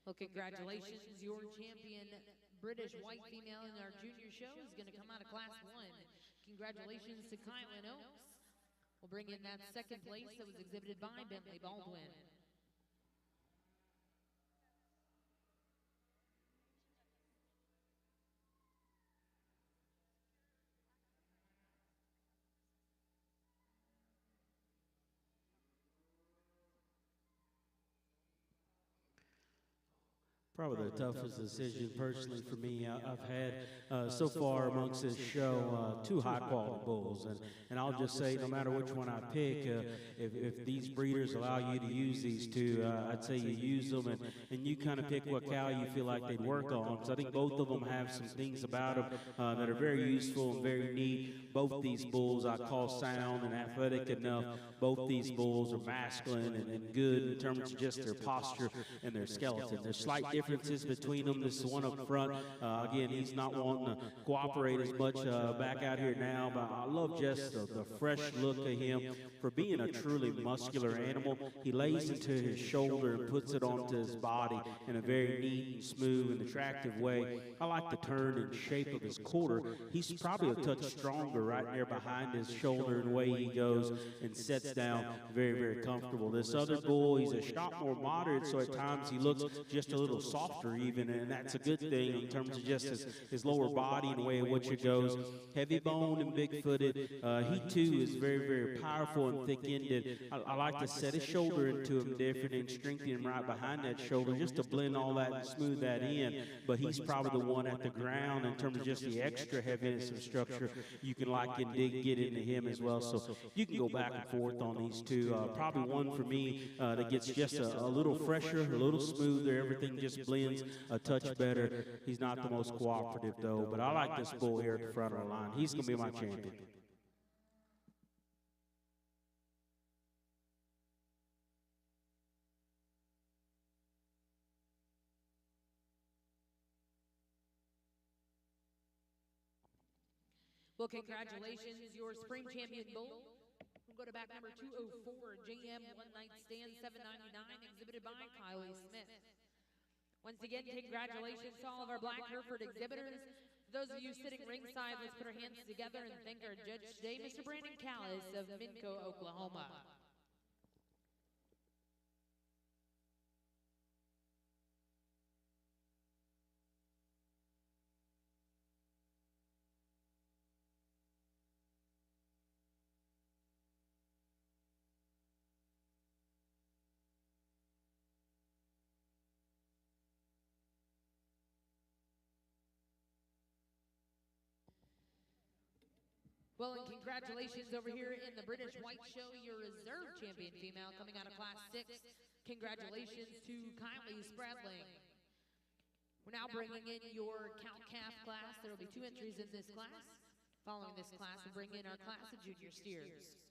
Well, congratulations. Your champion British white female in our junior show is going to come out of Class 1. Congratulations to Kylan Oaks. We'll bring in that second place that was exhibited by Bentley Baldwin. Probably the toughest decision personally for me I've had so far amongst this show, two high-quality bulls. And I'll just say, no matter which one I pick, if these breeders allow you to use these two, I'd say you use them and you kind of pick what cow you feel like they'd work on. Because I think both of them have some things about them that are very useful and very neat. both these bulls I call sound and athletic enough. Both these bulls are masculine and good in terms of just their posture and their skeleton. There's slight differences between them. This one up front, again, he's not wanting to cooperate as much back out here now, but I love just the fresh look of him. For being a truly muscular animal, he lays into his shoulder and puts it onto his body in a very neat and smooth and attractive way. I like the turn and shape of his quarter. He's probably a touch stronger right there behind his shoulder and the way he goes and sets down very, very comfortable. This other bull, he's a shot more moderate, so at times he looks just a little softer even, and that's a good thing in terms of just his lower body and the way in which it goes. Heavy boned and big footed. He too is very, very powerful and thick ended. I like to set his shoulder into him different and strengthen him right behind that shoulder just to blend all that and smooth that in. But he's probably the one at the ground in terms of just the extra heaviness of structure. You can like and get into him as well. So you can go back and forth on these two. Probably one for me that gets just a little fresher, a little smoother. Everything just blends a touch better. He's not the most cooperative though, but I like this bull here at the front of the line. He's going to be my champion. Well, congratulations, your spring champion bull. We'll go to back number 204, JM One Night Stand 799, exhibited by Kylie Smith. Once again, congratulations to all of our Black Hereford exhibitors. Those of you sitting ringside, let's put our hands together and thank our judge today, Mr. Brandon Callis of Minco, Oklahoma. Well, and congratulations over here in the British White Show, your reserve champion female coming out of Class 6. Congratulations to Kylie Spradling. We're now bringing in your cow-calf class. There will be 2 entries in this class. Following this class, we'll bring in our class of junior steers.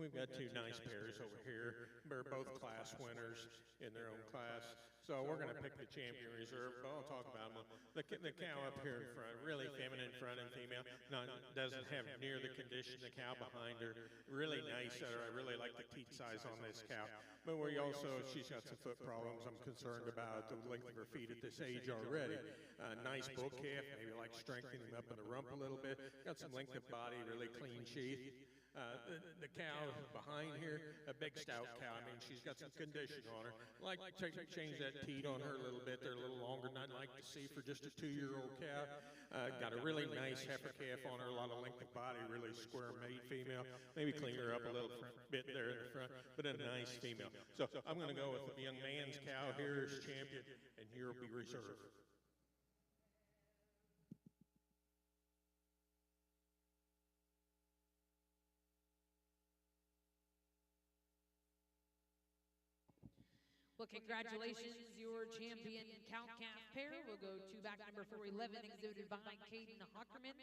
We've got 2 nice pairs over here. They're both class winners in their own class. So we're going to pick the champion reserve, but I'll talk about them. The cow up here in front, really feminine front and female. Doesn't have near the condition the cow behind her. Really nice. I really like the teat size on this cow. But she's got some foot problems. I'm concerned about the length of her feet at this age already. Nice bull calf, maybe like strengthening him up in the rump a little bit. Got some length of body, really clean sheath. The cow behind here, a big stout cow. I mean, she's got some condition on her. Like to change that teat on her a little bit. They're a little longer than I'd like to see for just a 2-year-old cow. Got a really nice heifer calf on her, a lot of length of body, really square made female. Maybe clean her up a little bit there in the front, but a nice female. So I'm going to go with the young man's cow here as champion, and here will be reserve. Well, congratulations, your champion cow-calf pair will go to back number 411, exhibited by Caden Hockerman,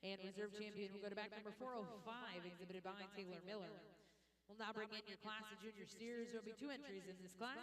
and reserve champion will go to back number 405, exhibited by Taylor Miller. We'll now bring in your class of junior steers. There will be 2 entries in this class.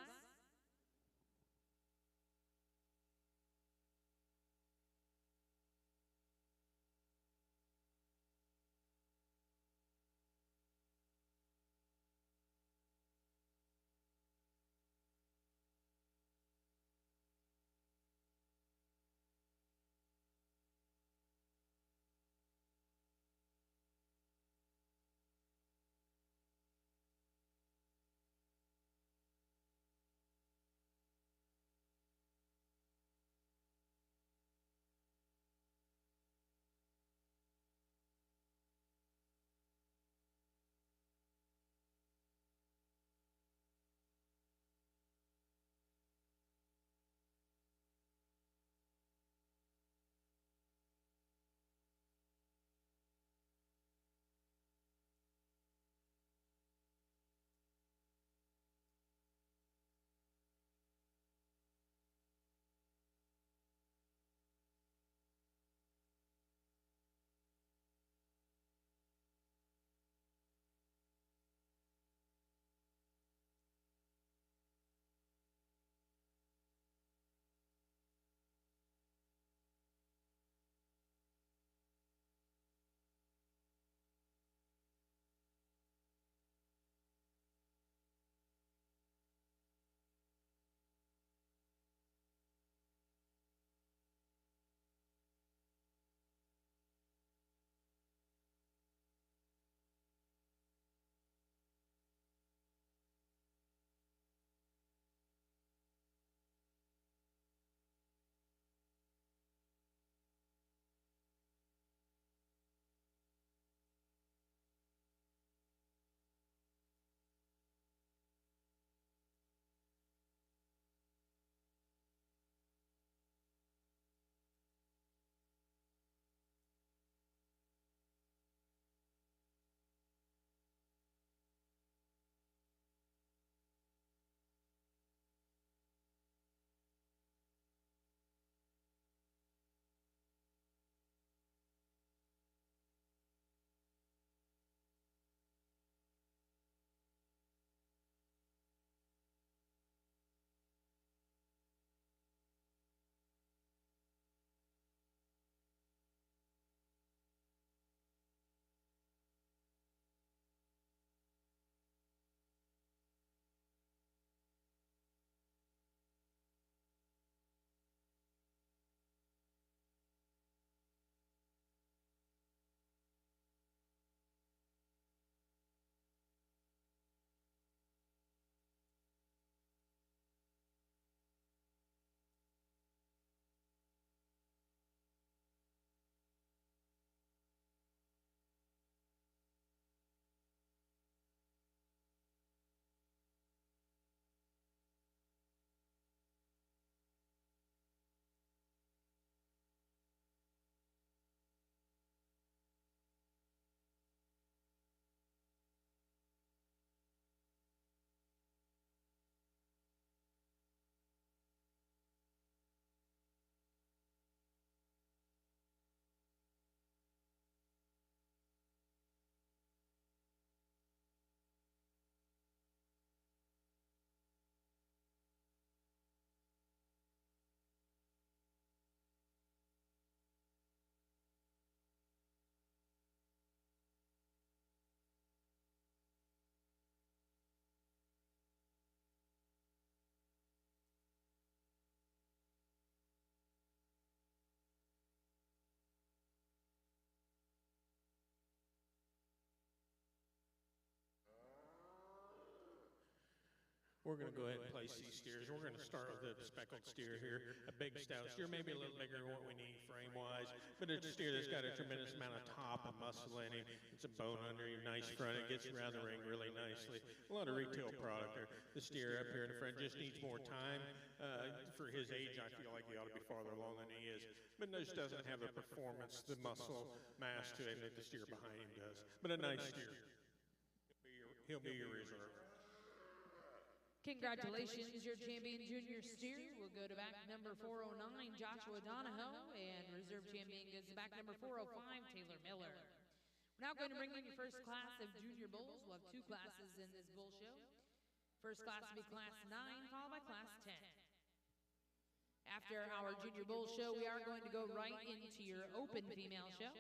we're going to go ahead and place these steers. We're going to start with a speckled steer here, a big stout steer, maybe a little bigger than what we need frame-wise, but it's a steer that's got a tremendous amount of top and muscle in him. It's a bone under him, nice front. It gets around the ring really nicely. A lot of retail product there. The steer up here in the front just needs more time. For his age, I feel like he ought to be farther along than he is, but just doesn't have the performance, the muscle mass to him that the steer behind him does. But a nice steer. He'll be your reserve. Congratulations, your champion junior steer will go to back number 409, Joshua Donahoe, and reserve champion goes to back number 405, Taylor Miller. We're now going to bring in your first class of junior bulls. We'll have 2 classes in this bull show. First class will be class 9, followed by class 10. After our junior bull show, we are going to go right into your open female show.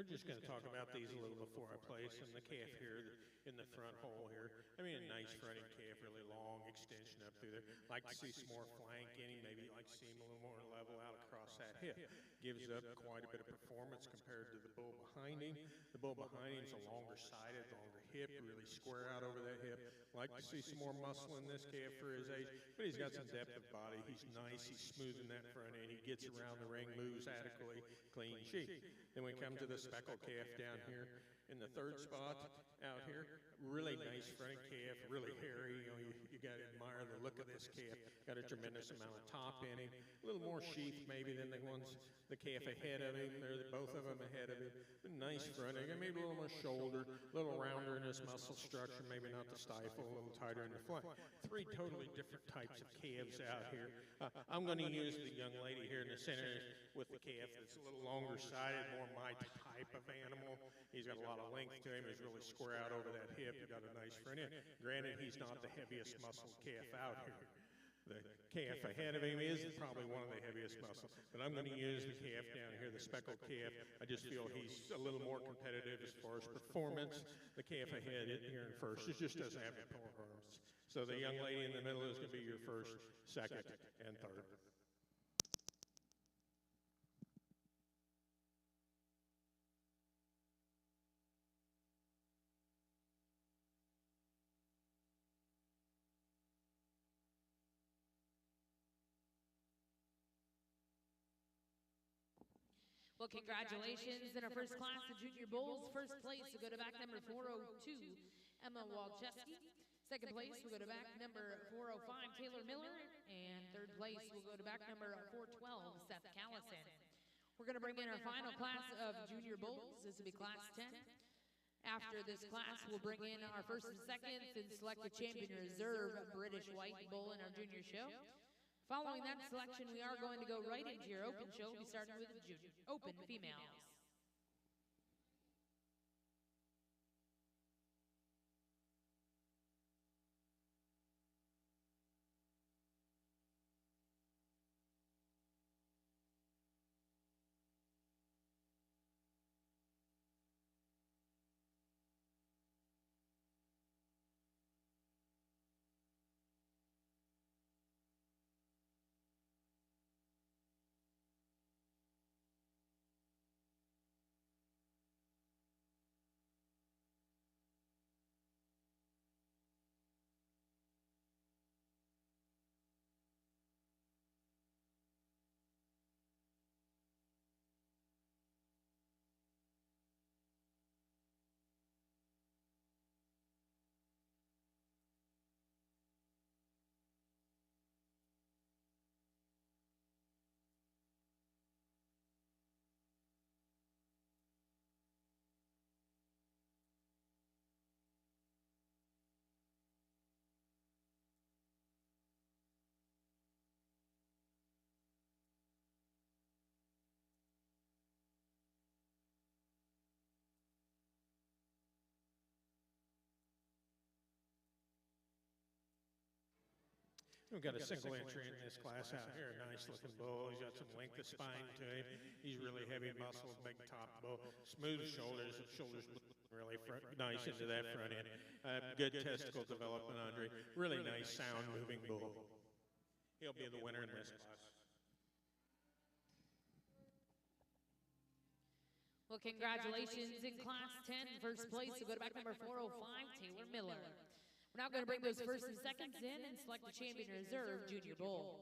we're just going to talk about these a little before I place them. The calf here in the front hole here. I mean, a nice fronted calf, really long extension up through there. Like to see some more flank in him, maybe like to see him a little more level out across that hip. Gives up quite a bit of performance compared to the bull behind him. The bull behind him is a longer sided, longer hip, really square out over that hip. Like to see some more muscle in this calf for his age, but he's got some depth of body. He's nice, he's smooth in that front end. He gets around the ring, moves adequately, clean sheep. Then we come to the speckled calf down here in the third spot out here. Really nice front calf, really hairy. You know, you got to admire the look of this calf. Got a tremendous amount of top in him. A little more sheath maybe than the calf ahead of him. They're both of them ahead of him. But nice front end, maybe a little more shoulder, a little rounder in his muscle structure, maybe not the stifle, a little tighter in the flank. Three totally different types of calves out here. I'm going to use the young lady here in the center with the calf that's a little longer sided, more my type of animal. He's got a lot of length to him. He's really square out over that hip. He's got a nice front end. Granted, he's not the heaviest muscled calf out here. The calf ahead of him is probably one of the heaviest muscles. But I'm going to use the calf down here, the speckled calf. I just feel he's a little more competitive as far as performance. The calf ahead here in first, it just doesn't have the power arms. So the young lady in the middle is going to be your first, second, and third. Well, congratulations. In our first class, the Junior Bulls. First place will go to back number 402, Emma Walczewski. Second place will go to back number 405, Taylor Miller. And third place will go to back number 412, Seth Callison. We're going to bring in our final class of Junior Bulls. This will be class 10. After this class, we'll bring in our first and seconds and select the champion reserve British White Bull in our junior show. Following that selection, we are going to go right into your open show. We'll be starting with the open females. We've got a single entry in this class out here, a nice looking bull. He's got some length of spine to him. He's really heavy muscled, big top bull, smooth shoulders really nice into that front end. Good testicle development under him. Really nice sound moving bull. He'll be the winner in this class. Well, congratulations in class 10. First place will go to back number 405, Taylor Miller. We're now going to bring those first and seconds in and select the champion reserve Junior Bull.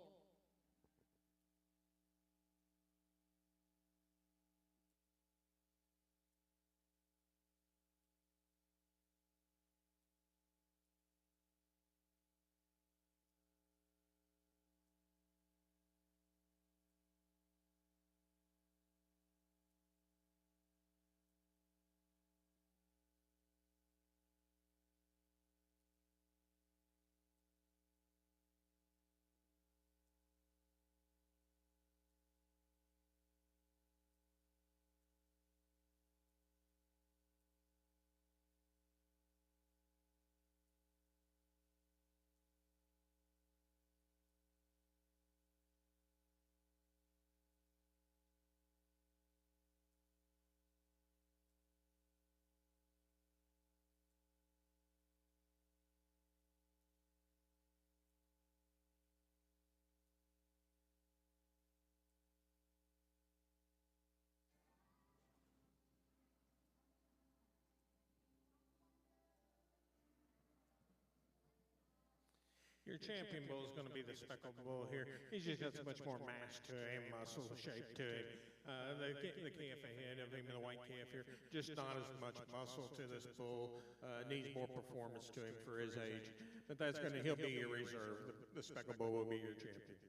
Your champion bull is going to be the speckled bull here. He's just got so much more mass to him, muscle shape to him. The calf ahead of him, the white calf here, just not as much muscle to this bull. Needs more performance to him for his age. But he'll be your reserve. The speckled bull will be your champion.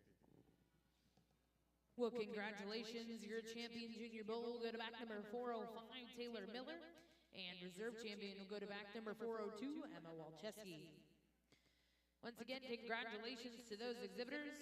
Well, congratulations. Your champion junior bull will go to back number 405, Taylor Miller. And reserve champion will go to back number 402, Emma Walczewski. Once again, congratulations to those exhibitors.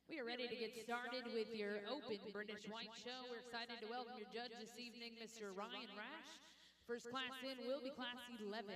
We are ready to get started with your Open British White Show. We're excited to welcome your judge this evening, Mr. Ryan Rash. First class in will be class 11.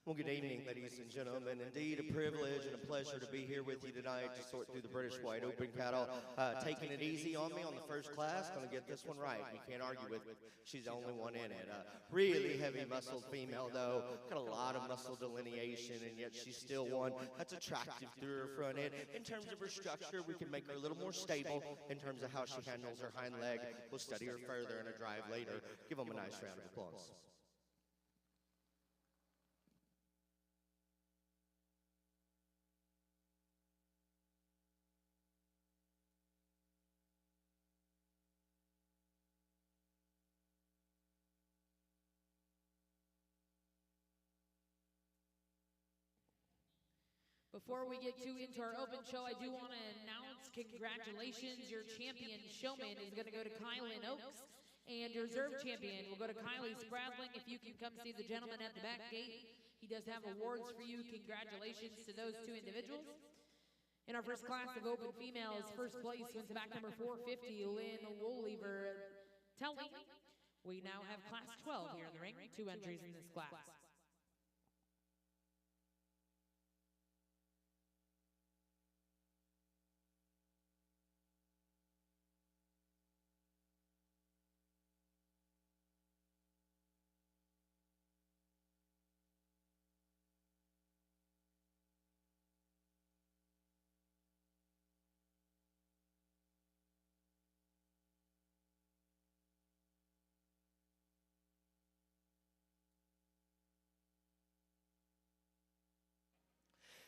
Well, good evening, ladies and gentlemen. Indeed, a privilege and a pleasure to be here with you tonight to sort through the British White Open cattle. Taking it easy on me on the first class. Going to get this one right. You can't argue with it. She's the only one in it. Really heavy muscled female, though. Got a lot of muscle delineation, and yet she's still one that's attractive through her front end. In terms of her structure, we can make her a little more stable in terms of how she handles her hind leg. We'll study her further in a drive later. Give them a nice round of applause. Before we get into our open show, I do want to announce congratulations. Your champion showman is going to go to Kylan Oaks, and your reserve champion will go to Kylie Spradling. If you can come see the gentleman at the back gate, he does have awards for you. Congratulations to those two individuals. In our first class of open females, first place went to back number 450, Lynn Woollever Telly. We now have class 12 here in the ring, 2 entries in this class.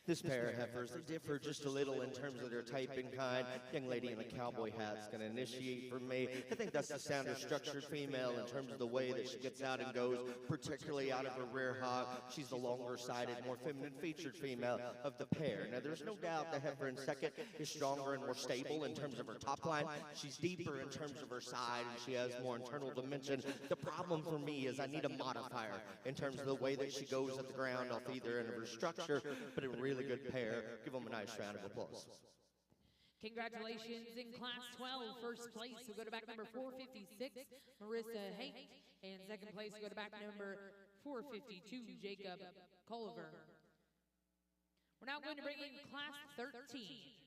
This pair of heifers, they differ just a little in terms of their type and kind. Young lady in a cowboy hat is going to initiate for me. I think that's the sounder structured female in terms of the way that she gets out and goes, particularly out of her rear hog. She's the longer-sided, more feminine featured female of the pair. Now, there's no doubt the heifer in second is stronger and more stable in terms of her top line. She's deeper in terms of her side, and she has more internal dimension. The problem for me is I need a modifier in terms of the way that she goes at the ground off either end of her structure, but a really good pair. Give them a nice round of applause. Congratulations in class 12. First place will go to back number 456, Marissa Haight. And second place will go to back number 452, Jacob Culver. We're now going to bring in class 13.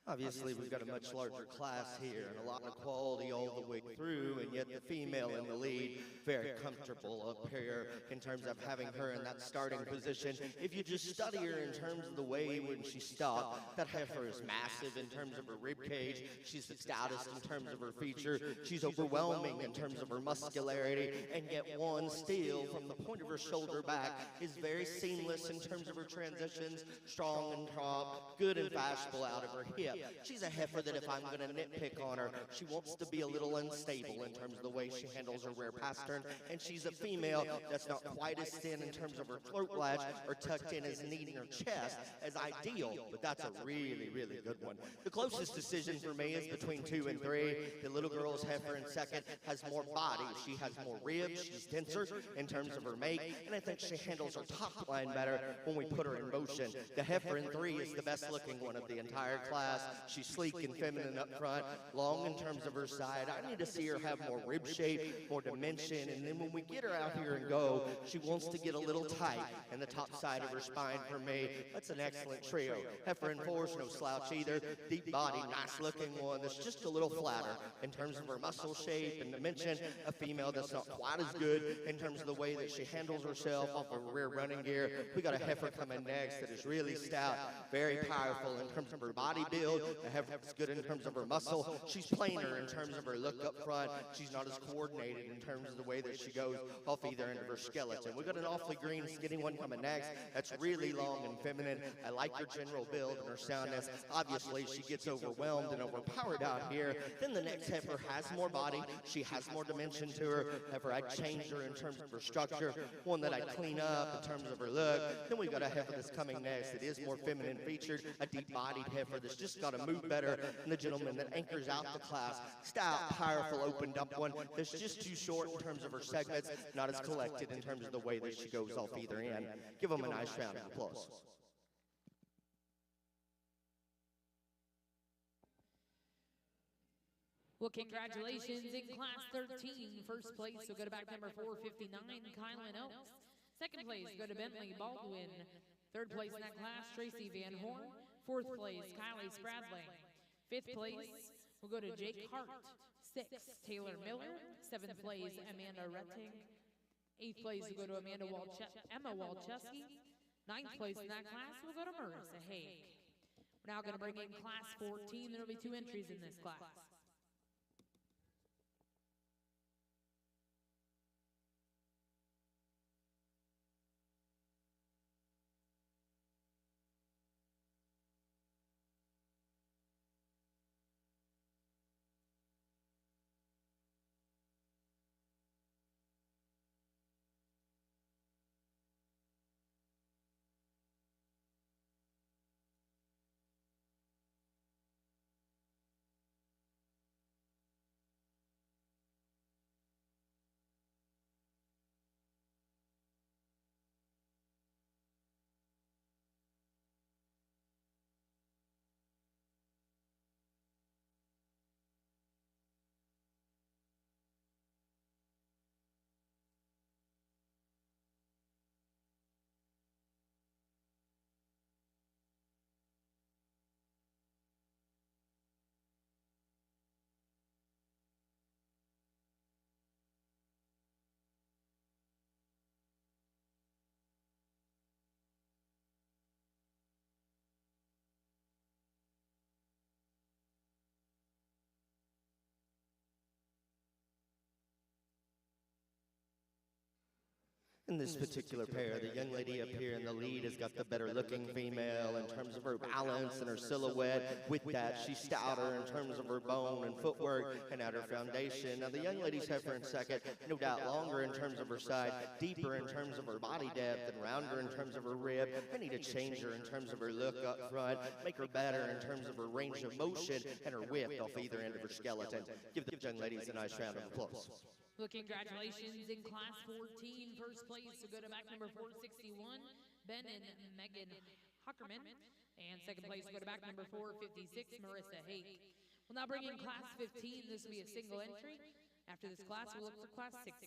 Obviously, we've got a much larger class here and a lot of quality all the way through, and yet the female in the lead, very comfortable up here in terms of having her in that starting position. If you just study her in terms of the way when she stopped, that heifer is massive in terms of her rib cage. She's the stoutest in terms of her feature. She's overwhelming in terms of her muscularity, and yet one still, from the point of her shoulder back, is very seamless in terms of her transitions, strong and top, good and fashionable out of her hip. She's a heifer that if I'm going to nitpick on her, she wants to be a little unstable in terms of the way she handles her rear pastern, and she's a female that's not quite as thin in terms of her throat latch or tucked in as neat in her chest as ideal, but that's a really, really good one. The closest decision for me is between 2 and 3. The little girl's heifer in second has more body. She has more ribs. She's denser in terms of her make, and I think she handles her top line better when we put her in motion. The heifer in 3 is the best looking one of the entire class. She's sleek and feminine up front, long in terms of her side. I need to see her have more rib shape, more dimension, and then when we get her out here and go, she wants to get a little tight in the top side of her spine for me. That's an excellent trio. Heifer in 4 is no slouch either. Deep body, nice looking one that's just a little flatter in terms of her muscle shape and dimension. A female that's not quite as good in terms of the way that she handles herself off of rear running gear. We got a heifer coming next that is really stout, very powerful in terms of her body build. A heifer's good in terms of her muscle. She's plainer in terms of her look up front. She's not as coordinated in terms of the way that she goes off either end of her skeleton. We got an awfully green, skinny one coming next that's really long and feminine. I like her general build and her soundness. Obviously, she gets overwhelmed and overpowered out here. Then the next heifer has more body. She has more dimension to her. Heifer, I'd change her in terms of her structure. One that I'd clean up in terms of her look. Then we've got a heifer that's coming next that is more feminine featured. A deep-bodied heifer that's just got to move better than the gentleman that anchors out the class. Stout, powerful, opened up one that's just too short in terms of her segments, not as collected in terms of the way that she goes off either end. Give them a nice round of applause. Well, congratulations in Class 13. First place will go to back number 459, Kylan Oaks. Second place go to Bentley Baldwin. Third place in that class, Tracy Van Horn. Fourth place, Kylie Spradling. Fifth place will go to Jake Hart. Sixth, Taylor Miller. Seventh place, Amanda Retting. Eighth place will go to Emma Walczewski. Ninth place in that class will go to Marissa Haig. We're now going to bring in Class 14. There will be 2 entries in this class. In this particular pair, the young lady up here in the lead has got the better looking female in terms of her balance and her silhouette. With that, she's stouter in terms of her bone and footwork and outer foundation. Now the young lady's heifer in second, no doubt longer in terms of her side, deeper in terms of her body depth and rounder in terms of her rib. I need to change her in terms of her look up front, make her better in terms of her range of motion and her width off either end of her skeleton. Give the young ladies a nice round of applause. Well, congratulations in Class 14. First place will go to back number 461, Ben and Megan Huckerman. And second place will go to back number 456, Marissa Haig. We'll now bring in Class 15. This will be a single entry. After this class, we'll look for Class 16.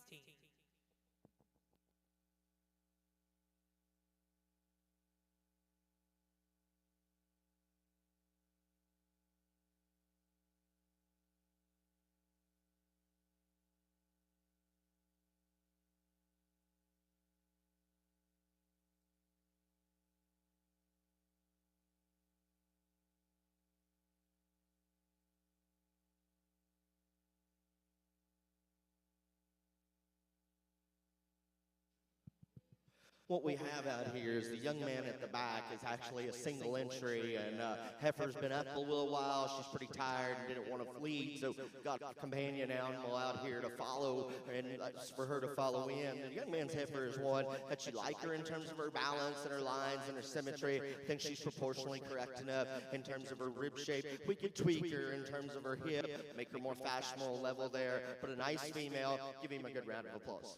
What we have out here is the young man at the back is actually a single entry, and Heifer's been up a little while. She's pretty tired and didn't want to flee, so got a companion animal out here to follow and for her to follow in. The young man's Heifer is one that you like her in terms of her balance and her lines and her symmetry. I think she's proportionally correct enough in terms of her rib shape. We could tweak her in terms of her hip, make her more fashionable level there, but a nice female. Give him a good round of applause.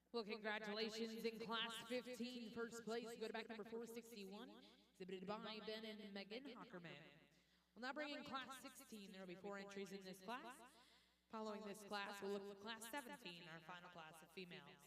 Well, congratulations in Class 15. First place, go to back number 461, exhibited by Ben and Megan Hockerman. We'll now bring in Class 16. There will be 4 entries in this class. Following this class, we'll look at Class 17, our final class of females.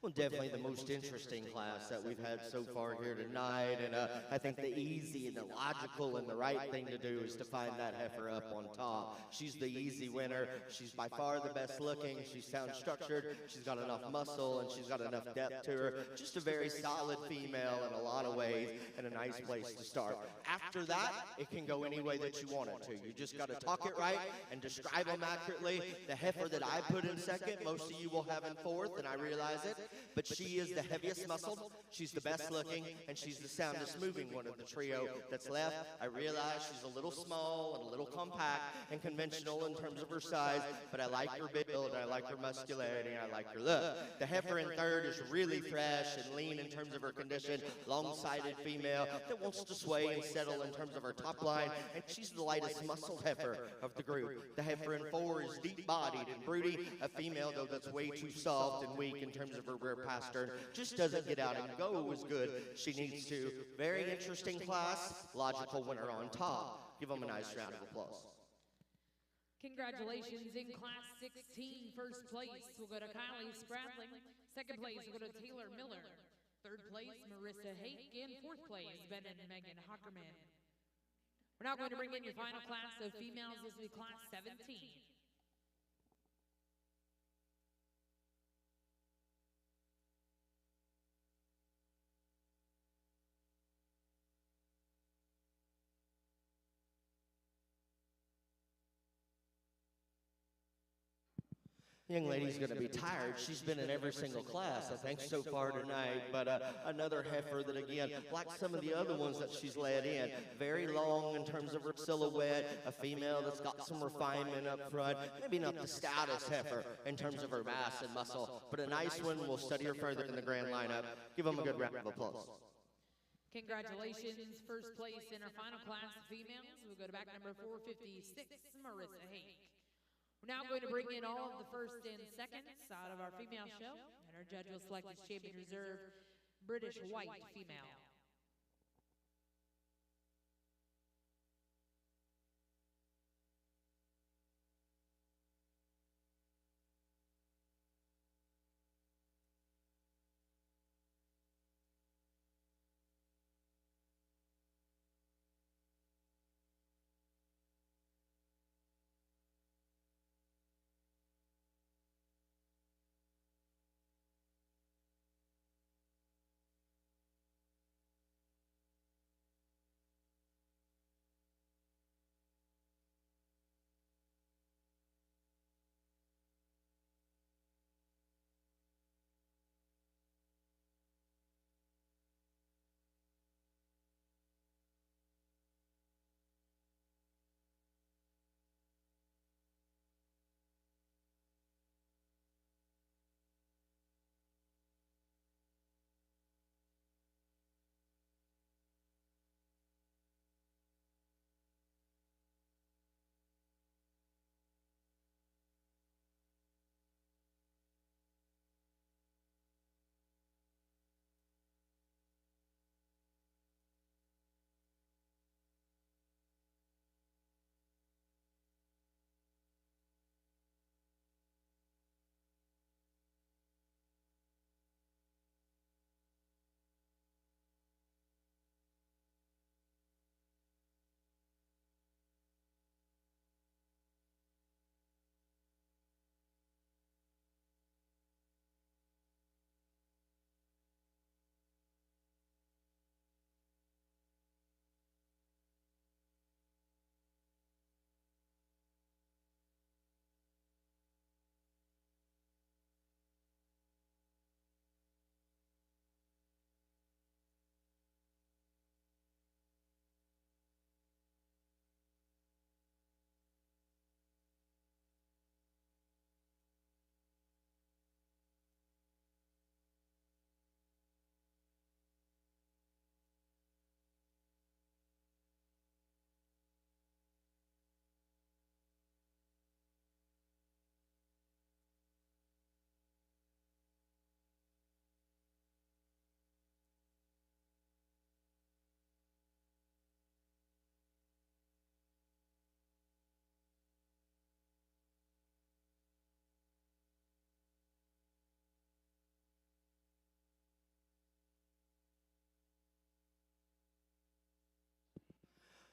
Well, definitely the most interesting class that we've had so far here tonight, and I think the easy and the logical and the right thing to do is to find that heifer up on top. She's the easy winner. She's by far the best looking. She's sound structured. She's got enough muscle, and she's got enough depth to her. Just a very solid female in a lot of ways, and a nice place to start. After that, it can go any way that you want it to. You just got to talk it right and describe them accurately. The heifer that I put in second, most of you will have in fourth, and I realize it. But she is the heaviest muscled, she's the best looking, and she's the soundest moving one of the trio that's left. I realize she's a little small and a little compact and conventional in terms of her size, but I like her build, I like her muscularity, and I like her look. The heifer in third is really fresh and lean in terms of her condition, long-sided female that wants to sway and settle in terms of her top line, and she's the lightest muscled heifer of the group. The heifer in four is deep-bodied and broody, a female, though, that's way too soft and weak in terms of her rear pastern, just doesn't get out and go as good she needs to. Very interesting class, logical winner on top. Give them a nice round of applause. Congratulations in Class 16. First place will go to Kylie Spradling. Second place will go to Taylor Miller. Third place, Marissa Hake. And fourth place, Ben and Megan Hockerman. We're now going to bring in your final class of females. This will be Class 17. Young lady's going to be tired. She's been in every single class, I think, so far tonight. But another heifer that, again, like some of the other ones that she's led in, very long in terms of her silhouette, a female that's got some refinement up front. Maybe not the stoutest heifer in terms of her mass and muscle, but a nice one. We'll study her further in the grand lineup. Give them a good round of applause. Congratulations, first place in our final class, females. We'll go to back number 456, Marissa Hank. We're now going to bring in all of the first and seconds out of our female show, and our judge will select as champion reserve, British White female.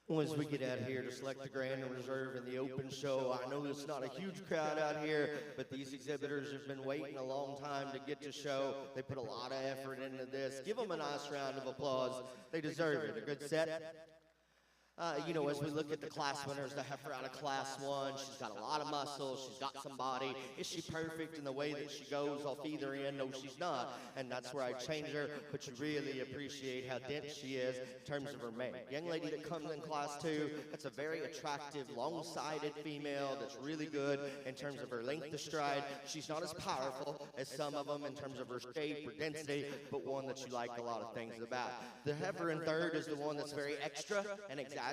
Well, as we get out here to select the grand reserve in the open show, I know it's not a huge crowd out here, but these exhibitors have been waiting a long time to get to show. They put a lot of effort into this. Give them a nice round of applause. They deserve it. A good set. You know, as we look at the class winners, the heifer out of class 1, she's got a lot of muscle, she's got some body. Is she perfect in the way that she goes off either end? No, she's not. And that's where I change her, but you really appreciate how dense she is in terms of her mane. Young lady that comes in class 2, that's a very attractive, long-sided female that's really good in terms of her length of stride. She's not as powerful as some of them in terms of her shape or density, but one that you like a lot of things about. The heifer in third is the one that's very extra and exaggerated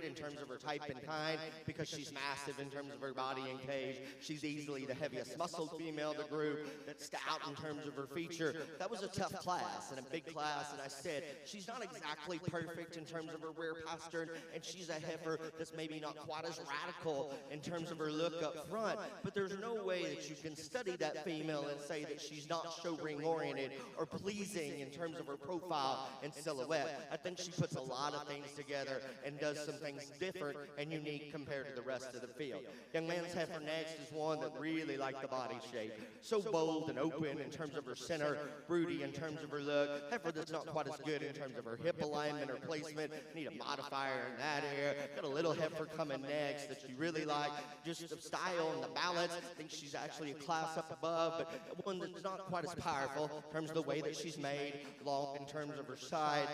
in terms of her type and kind because she's massive in terms of her body and cage. She's easily the heaviest muscled female of the group, that's stout in terms of her feature. That was a tough class and a big class, and I said she's not exactly perfect in terms of her rear pastern, and she's a heifer that's maybe not quite as radical in terms of her look up front, but there's no way that you can study that female and say that she's not show ring oriented or pleasing in terms of her profile and silhouette. I think she puts a lot of things together, and and does some things different and unique compared to the rest of the field. Young man's heifer next is one that really liked the body shape. So bold and open in terms of her center, broody in terms of her look. Heifer that's not quite as good in terms of her hip alignment or placement. Need a modifier in that area. Got a little heifer coming next that you really like. Just the style and the balance. I think she's actually a class up above, but one that's not quite as powerful in terms of the way that she's made, long in terms of her side.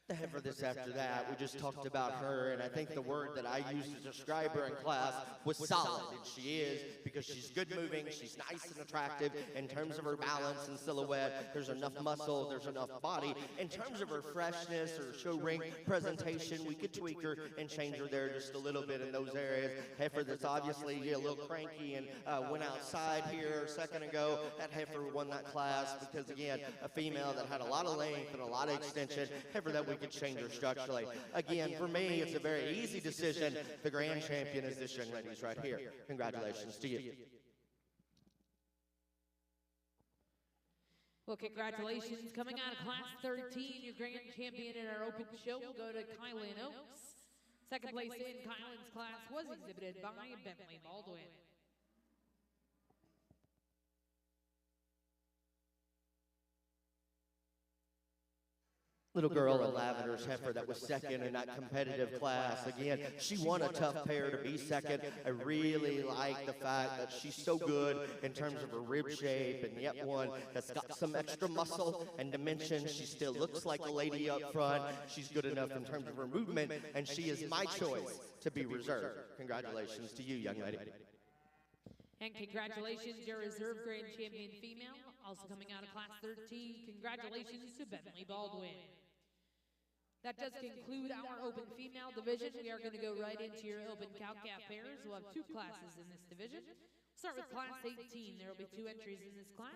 The heifer that's after that, we just talked about her, and I think the word that I used to describe her in class was solid, and she is, because she's good moving, she's nice and attractive in terms of her balance and silhouette. There's enough muscle, there's enough body. In terms of her freshness or show ring presentation, we could tweak her and change her there just a little bit in those areas. Heifer that's obviously a little cranky and went outside here a second ago. That heifer won that class because, again, a female that had a lot of length and a lot of extension. Heifer that we could change her structurally. Again, for me, it's a very easy decision. The grand champion is this young lady's right here. Congratulations to you. Well, congratulations. Coming out of Class 13, your grand champion in our open show will go to Kylan Oaks. Second place in Kylan's class was exhibited by Bentley Baldwin. Little girl in Lavender's heifer that was second in that competitive class. Again, she won a tough pair to be second. I really like the fact that she's so good in terms of her rib shape, and yet one that's got some extra muscle and dimension. She still looks like a lady up front. She's good enough in terms of her movement, and she is my choice to be reserved. Congratulations to you, young lady. And congratulations, your reserve grand champion female, also coming out of Class 13. Congratulations to Bentley Baldwin. That does conclude our open female division. We are going to go right into your open cow-calf pairs. We'll have two classes in this division. Start with Class 18. There will be 2 entries in this class.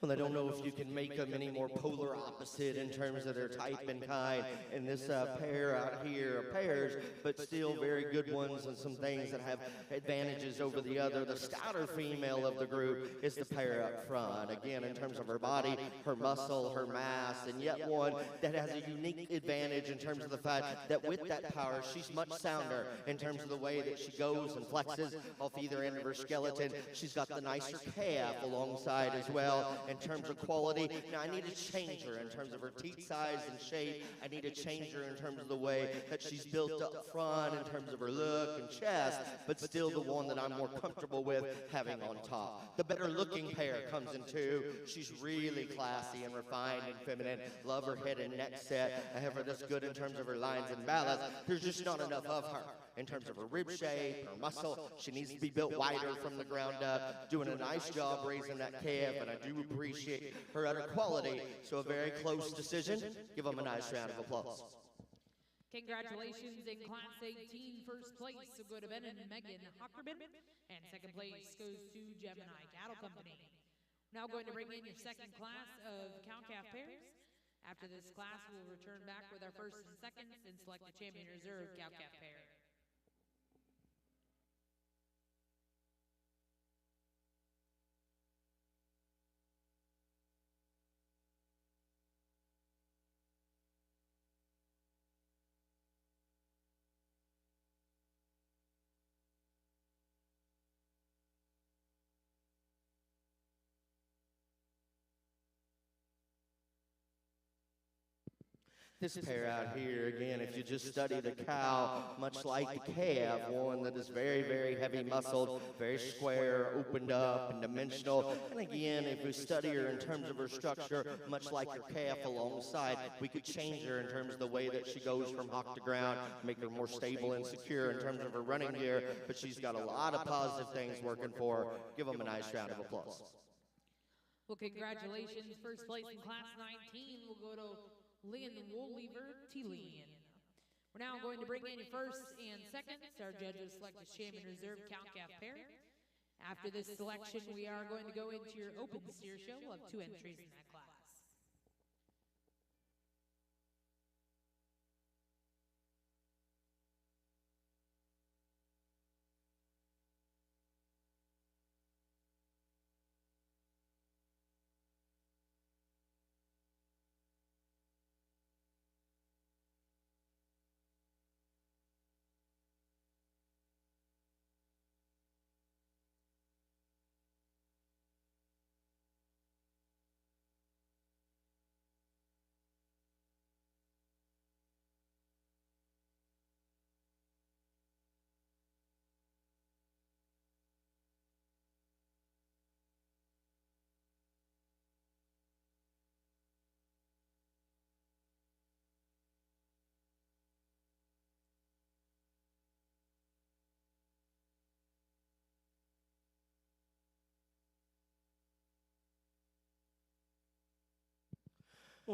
Well, I don't know if you can make them any more polar opposite in terms of their type and kind. And this pair out here are pairs, but still very good ones and some things that have advantages over the other. The stouter female of the group is the pair up front. Again, in terms of her body, her muscle, her mass, and yet one that has a unique advantage in terms of the fact that with that power, she's much sounder in terms of the way that she goes and flexes off either end of her skeleton. She's got the nicer calf alongside as well. in terms of quality. Now, I need to change her in terms of her teeth size and shape. I need to change her in terms of the way that she's built up front, in terms of her look and chest, but still the one that I'm more comfortable with having on top. The better looking pair comes in too. She's really classy and refined and feminine. Love her head and neck set. I have her that's good in terms of her lines and balance. There's just not enough of her in terms of her rib shape, her muscle. She needs to be built wider from the ground up, doing a nice job raising that calf, and I do appreciate her utter quality. So a very close decision. Give them a nice round of applause. Congratulations in Class 18. First place will go to Ben and Megan Hockerman, and second place goes to Gemini Cattle Company. Now going to bring in your second class of cow-calf pairs. After this class, we'll return back with our first and seconds and select the champion reserve cow-calf pair. This pair out here, again, if you just study the cow, much like the calf, one that is very, very heavy muscled, very square, opened up, and dimensional. And again, if we study her in terms of her structure, much like her calf alongside, we could change her in terms of the way that she goes from hock to ground, make her more stable and secure in terms of her running gear. But she's got a lot of positive things working for her. Give them a nice round of applause. Well, congratulations. First place in Class 19 will go to Lynn Woollever T-Lien. We're now going to bring in your first and seconds. Our judges select a champion reserve cow-calf pair. After this selection, we are going to go into your open steer show. We'll have 2 entries in that class.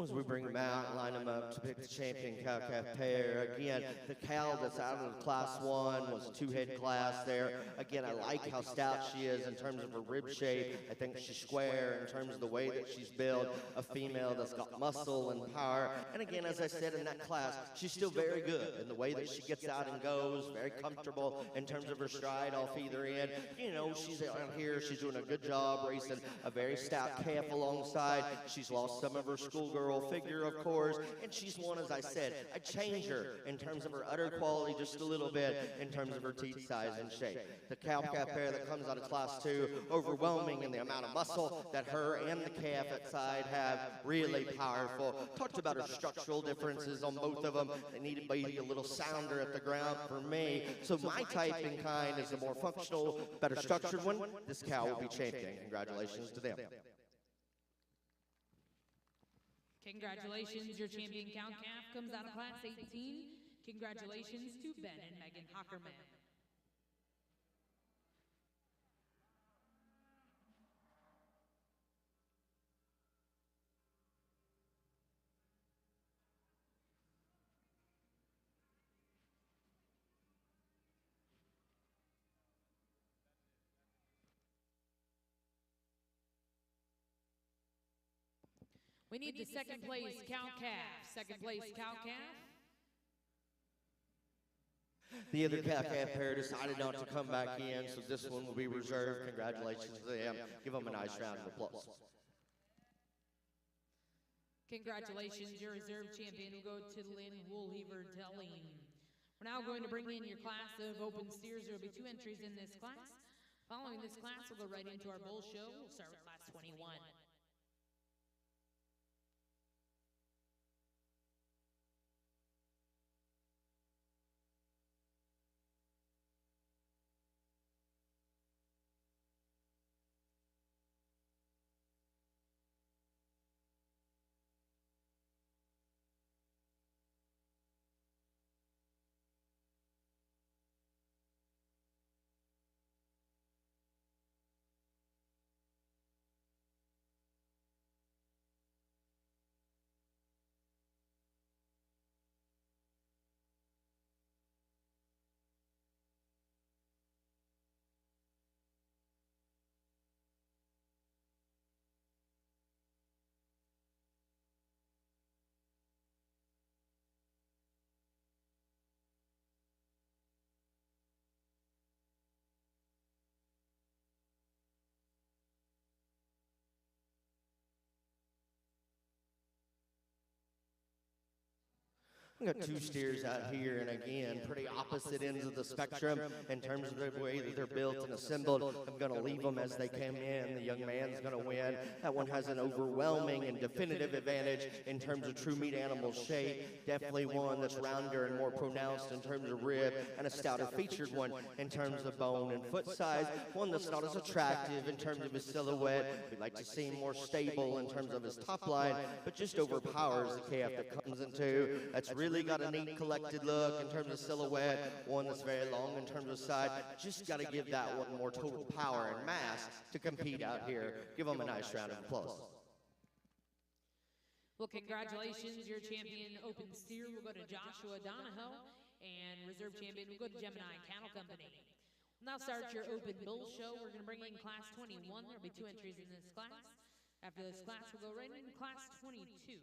As we bring them out and line them up to pick the champion cow-calf pair, again, the cow that's out of Class 1 was a 2-head class there. Again, I like how stout she is in terms of her rib shape. I think she's square in terms of the way that she's built. A female that's got muscle and power. And again, as I said in that class, she's still very good in the way that she gets out and goes, very comfortable in terms of her stride off either end. You know, she's out here, she's doing a good job racing a very stout calf alongside. She's lost some of her schoolgirl figure, of course, and she's one, as I said, I change her in terms of her utter quality just a little bit in terms of her teeth size and shape. The cow-calf pair that comes out of Class 2, overwhelming in the amount of muscle that her and the calf at side have, really powerful. Talked about her structural differences on both of them. They need to be a little sounder at the ground for me. So my type and kind is the more functional, better structured one. This cow will be champion. Congratulations to them. Congratulations, your champion cow-calf comes out of Class 18. Congratulations to Ben and Megan Hockerman. We need the second place cow-calf. Second place cow-calf. The other cow-calf pair decided not to come back in, so this one will be reserved. Congratulations to them. Give them a nice round of applause. Congratulations, your reserve champion will go to Lynn Woolhever Telling. We're now going to bring in your class of open steers. There will be 2 entries in this class. Following this class, we'll go right into our bull show. We'll start with Class 21. We got two steers out here, and again, pretty opposite ends of the spectrum in terms of the way that they're built and assembled. I'm going to leave them as they came in. The young man's going to win. That one has an overwhelming and definitive advantage in terms of true meat animal shape. Definitely one that's rounder and more pronounced in terms of rib, and a stouter featured one in terms of bone and foot size. One that's not as attractive in terms of his silhouette. We'd like to see him more stable in terms of his top line, but just overpowers the calf that comes into. That's really got a neat collected look in terms of silhouette, one that's very long in terms of side. Just got to give that one more total power and mass to compete out here. Give them a nice round of applause. Well, congratulations. Your champion open steer will go to Joshua Donahoe, and reserve champion will go to Gemini Cattle Company. We'll now start your open bull show. We're going to bring in class 21. There'll be 2 entries in this class. After this class, we'll go right into class 22.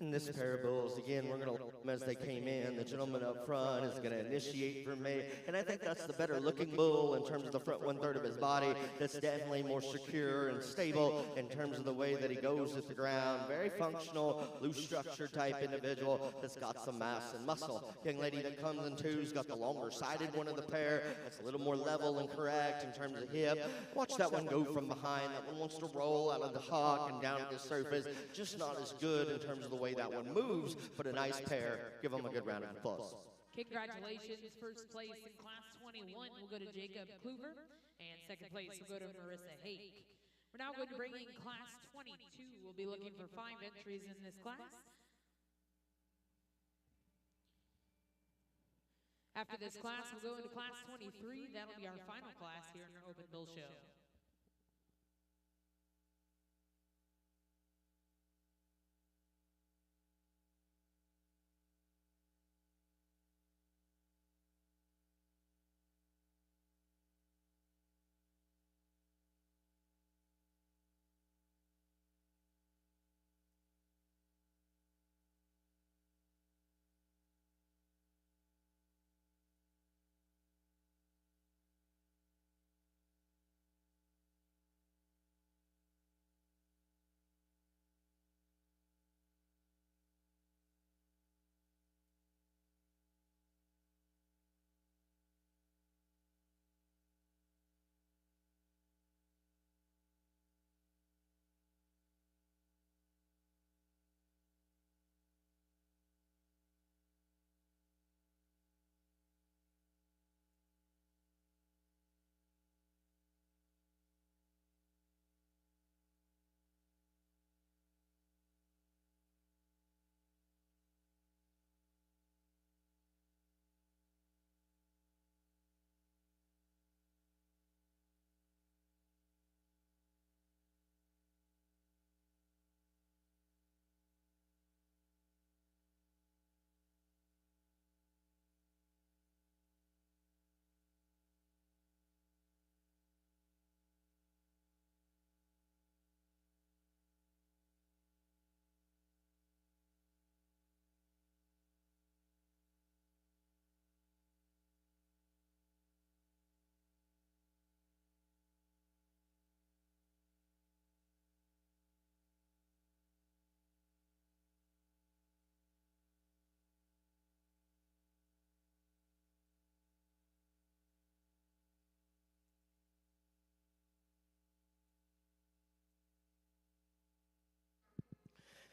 In this pair of bulls, again, we're going to let them as they came in. The gentleman up front is going to initiate for me, and I think that's the better looking bull in terms of the front 1/3 of his body. That's definitely more secure and stable in terms of the way that he goes at the ground. Very functional, loose structure type individual that's got some mass and muscle. Young lady that comes in two's got the longer sided one of the pair. That's a little more level and correct in terms of hip. Watch that one go from behind. That one wants to roll out of the hock and down to the surface. Just not as good in terms of the way that one moves, but a nice pair. Give them a good round of applause. Congratulations. First place in class 21 will go to Jacob Kluver, and second place will go to Marissa Hake. We're now going to bring in class 22. We'll be looking for 5 entries in this class. After this class, we'll go into class 23. That'll be our final class here in our Open Bull Show.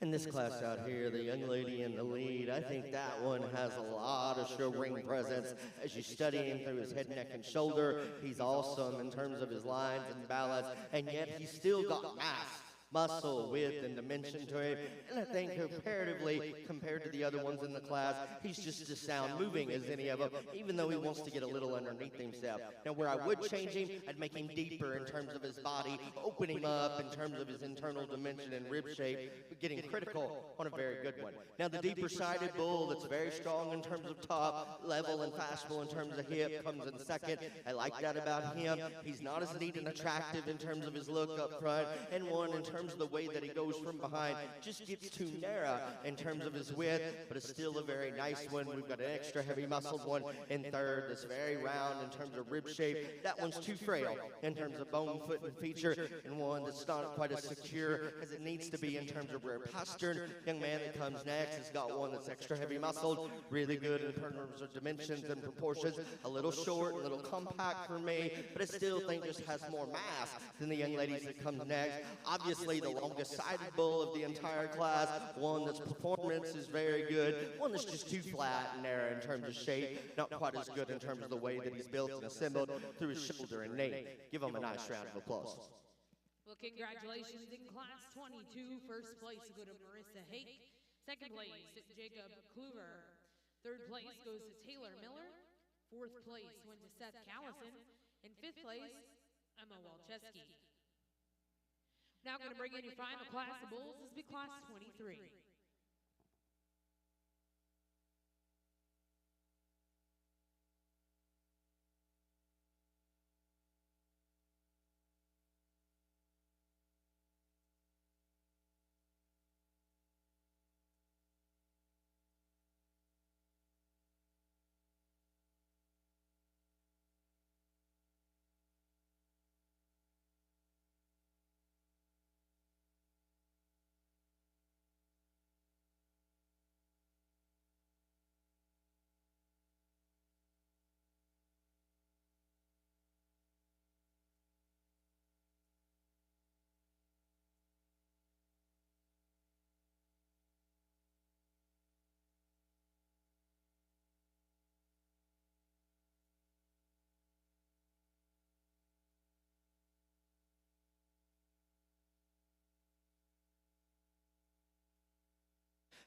In this class out here, the young lady in the lead, I think that one has a lot of show ring presence. As you study him through his head, neck, and shoulder, he's awesome in terms of his lines and balance, and yet he's still got mass, muscle, width, and dimension to him. And I think comparatively, compared to the other ones in the class, he's just as sound moving as any of them, even though he wants to get a little underneath himself. Now, where I would change him, I'd make him deeper in terms of his body, open him up in terms of his internal dimension and rib shape, but getting critical on a very good one. Now, the deeper-sided bull that's very strong in terms of top, level and fashionable in terms of hip, comes in second. I like that about him. He's not as neat and attractive in terms of his look up front, and one in terms of the way that he goes from behind just gets too narrow in terms of his width, but it's still a very nice one. We've got an extra heavy muscled one in third that's very round in terms of rib shape. That one's too frail in terms of bone, foot, and feature, and one that's not quite as secure as it needs to be in terms of rear posture. Young man that comes next has got one that's extra heavy muscled, really good in terms of dimensions and proportions, a little short, a little compact for me, but I still think just has more mass than the young ladies that comes next. Obviously, the longest-sided bull of the entire class, one that's performance is very good, one that's just too flat and narrow in terms of shape, not quite as good in terms of the way that he's built and assembled through his shoulder and knee. Give him a nice round of applause. Well, congratulations in class 22. First place go to Marissa Hake. Second place, Jacob Kluver. Third place goes to Taylor Miller. Fourth place went to Seth Callison. And fifth place, Emma Walczewski. Now going to bring in your final class of bulls. This will be class 23.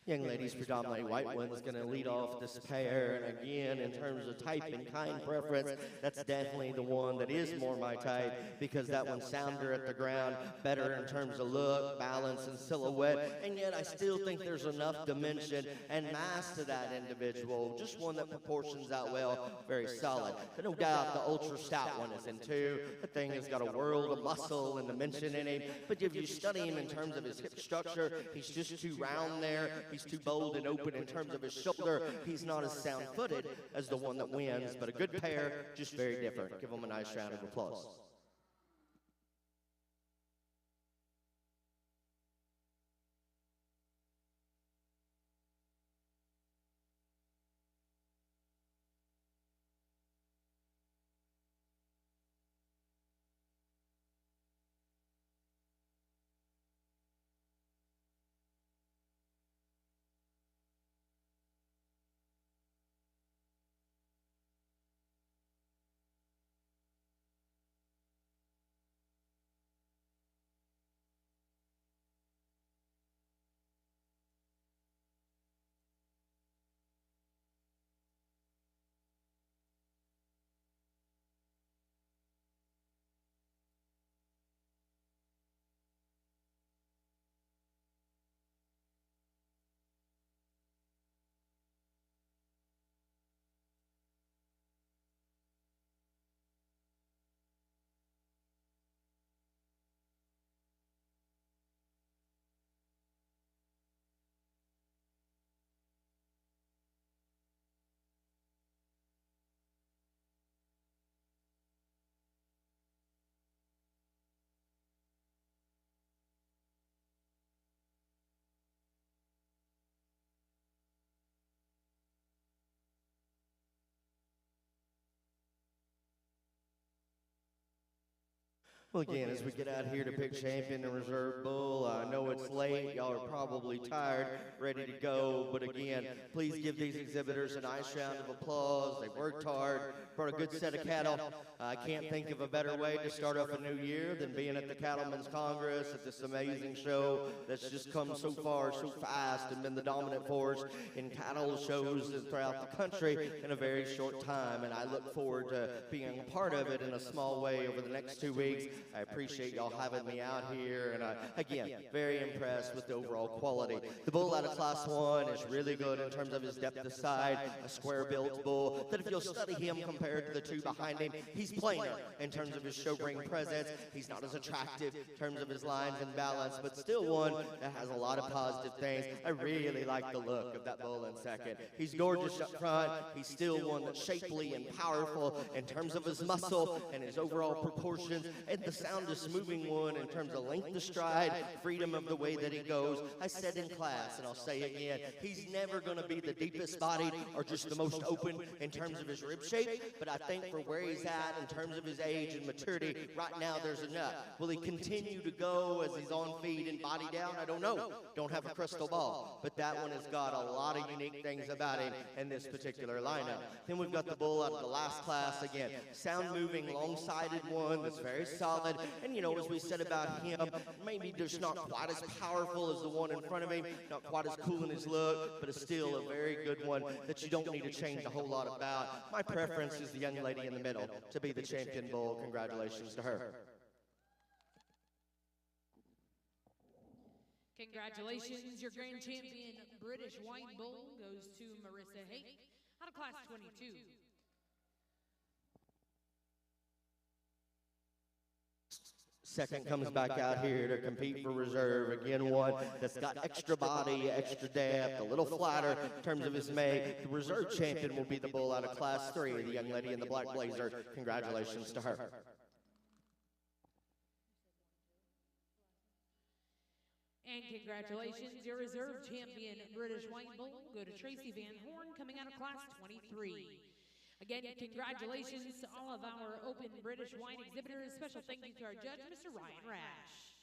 Young ladies, predominantly white ones, going to lead off this pair. And again, in terms of type and kind preference, that's definitely the one that is more my type, because that one's sounder at the ground, better in terms of look, balance, and silhouette. And yet I still think there's enough dimension and mass to that individual. Just one that proportions out well, very solid. But no doubt the ultra stout one is in two. The thing has got a world of muscle and dimension in him. But if you study him in terms of his hip structure, he's just too round there. He's too bold and open in terms of his shoulder. He's not as sound-footed as the one that wins, but a good pair, just very different. Give him a nice round of applause. Well, again, as we get out here to pick champion and reserve bull, I know it's late. Y'all are probably tired, ready to go. But again, please give these exhibitors a nice round of applause. They worked hard, brought a good set of cattle. I can't think of a better way to start off a new year than being at the Cattlemen's Congress at this amazing show that's just come so far, so fast, and been the dominant force in cattle shows throughout the country in a very short time. And I look forward to being a part of it in a small way over the next 2 weeks. I appreciate y'all having me out here, and again, very impressed with the overall quality. The bull out of Class 1 is really good in terms of his depth of side, a square-built bull, that if you'll study him compared to the two behind him, he's plainer in terms of his show-bring presence. He's not as attractive in terms of his lines and balance, but still one that has a lot of positive things. I really like the look of that bull in second. He's gorgeous up front. He's still one that's shapely and powerful in terms of his muscle and his overall proportions, and the soundest moving one in terms of length of stride, freedom of the way that he goes. I said in class, and I'll say again, he's never going to be the deepest bodied or just the most open in terms of his rib shape, but I think for where he's at in terms of his age and maturity, right now there's enough. Will he continue to go as he's on feed and body down? I don't know. Don't have a crystal ball, but that one has got a lot of unique things about him in this particular lineup. Then we've got the bull out of the last class again, sound moving, long-sided one that's very solid. And you know, as we said about him, maybe just not quite as powerful as the one in front of him, not quite as cool in his look, but it's still a very good one that you don't need to change a whole lot about. My preference is the young lady in the middle to be the champion bull. Congratulations to her. Congratulations, your grand champion British White Bull goes to Marissa Haight out of Class 22. Second comes back out here to compete for reserve. Again, one that's got extra body, extra depth, a little flatter in terms of his make. The reserve champion will be the bull out of Class 3, the young lady in the black blazer. Congratulations to her. And congratulations, your reserve champion British White Bull go to Tracy Van Horn coming out of Class 23. Again, congratulations to all of our open British wine exhibitors. Special thank you to our judge, Mr. Ryan Rash.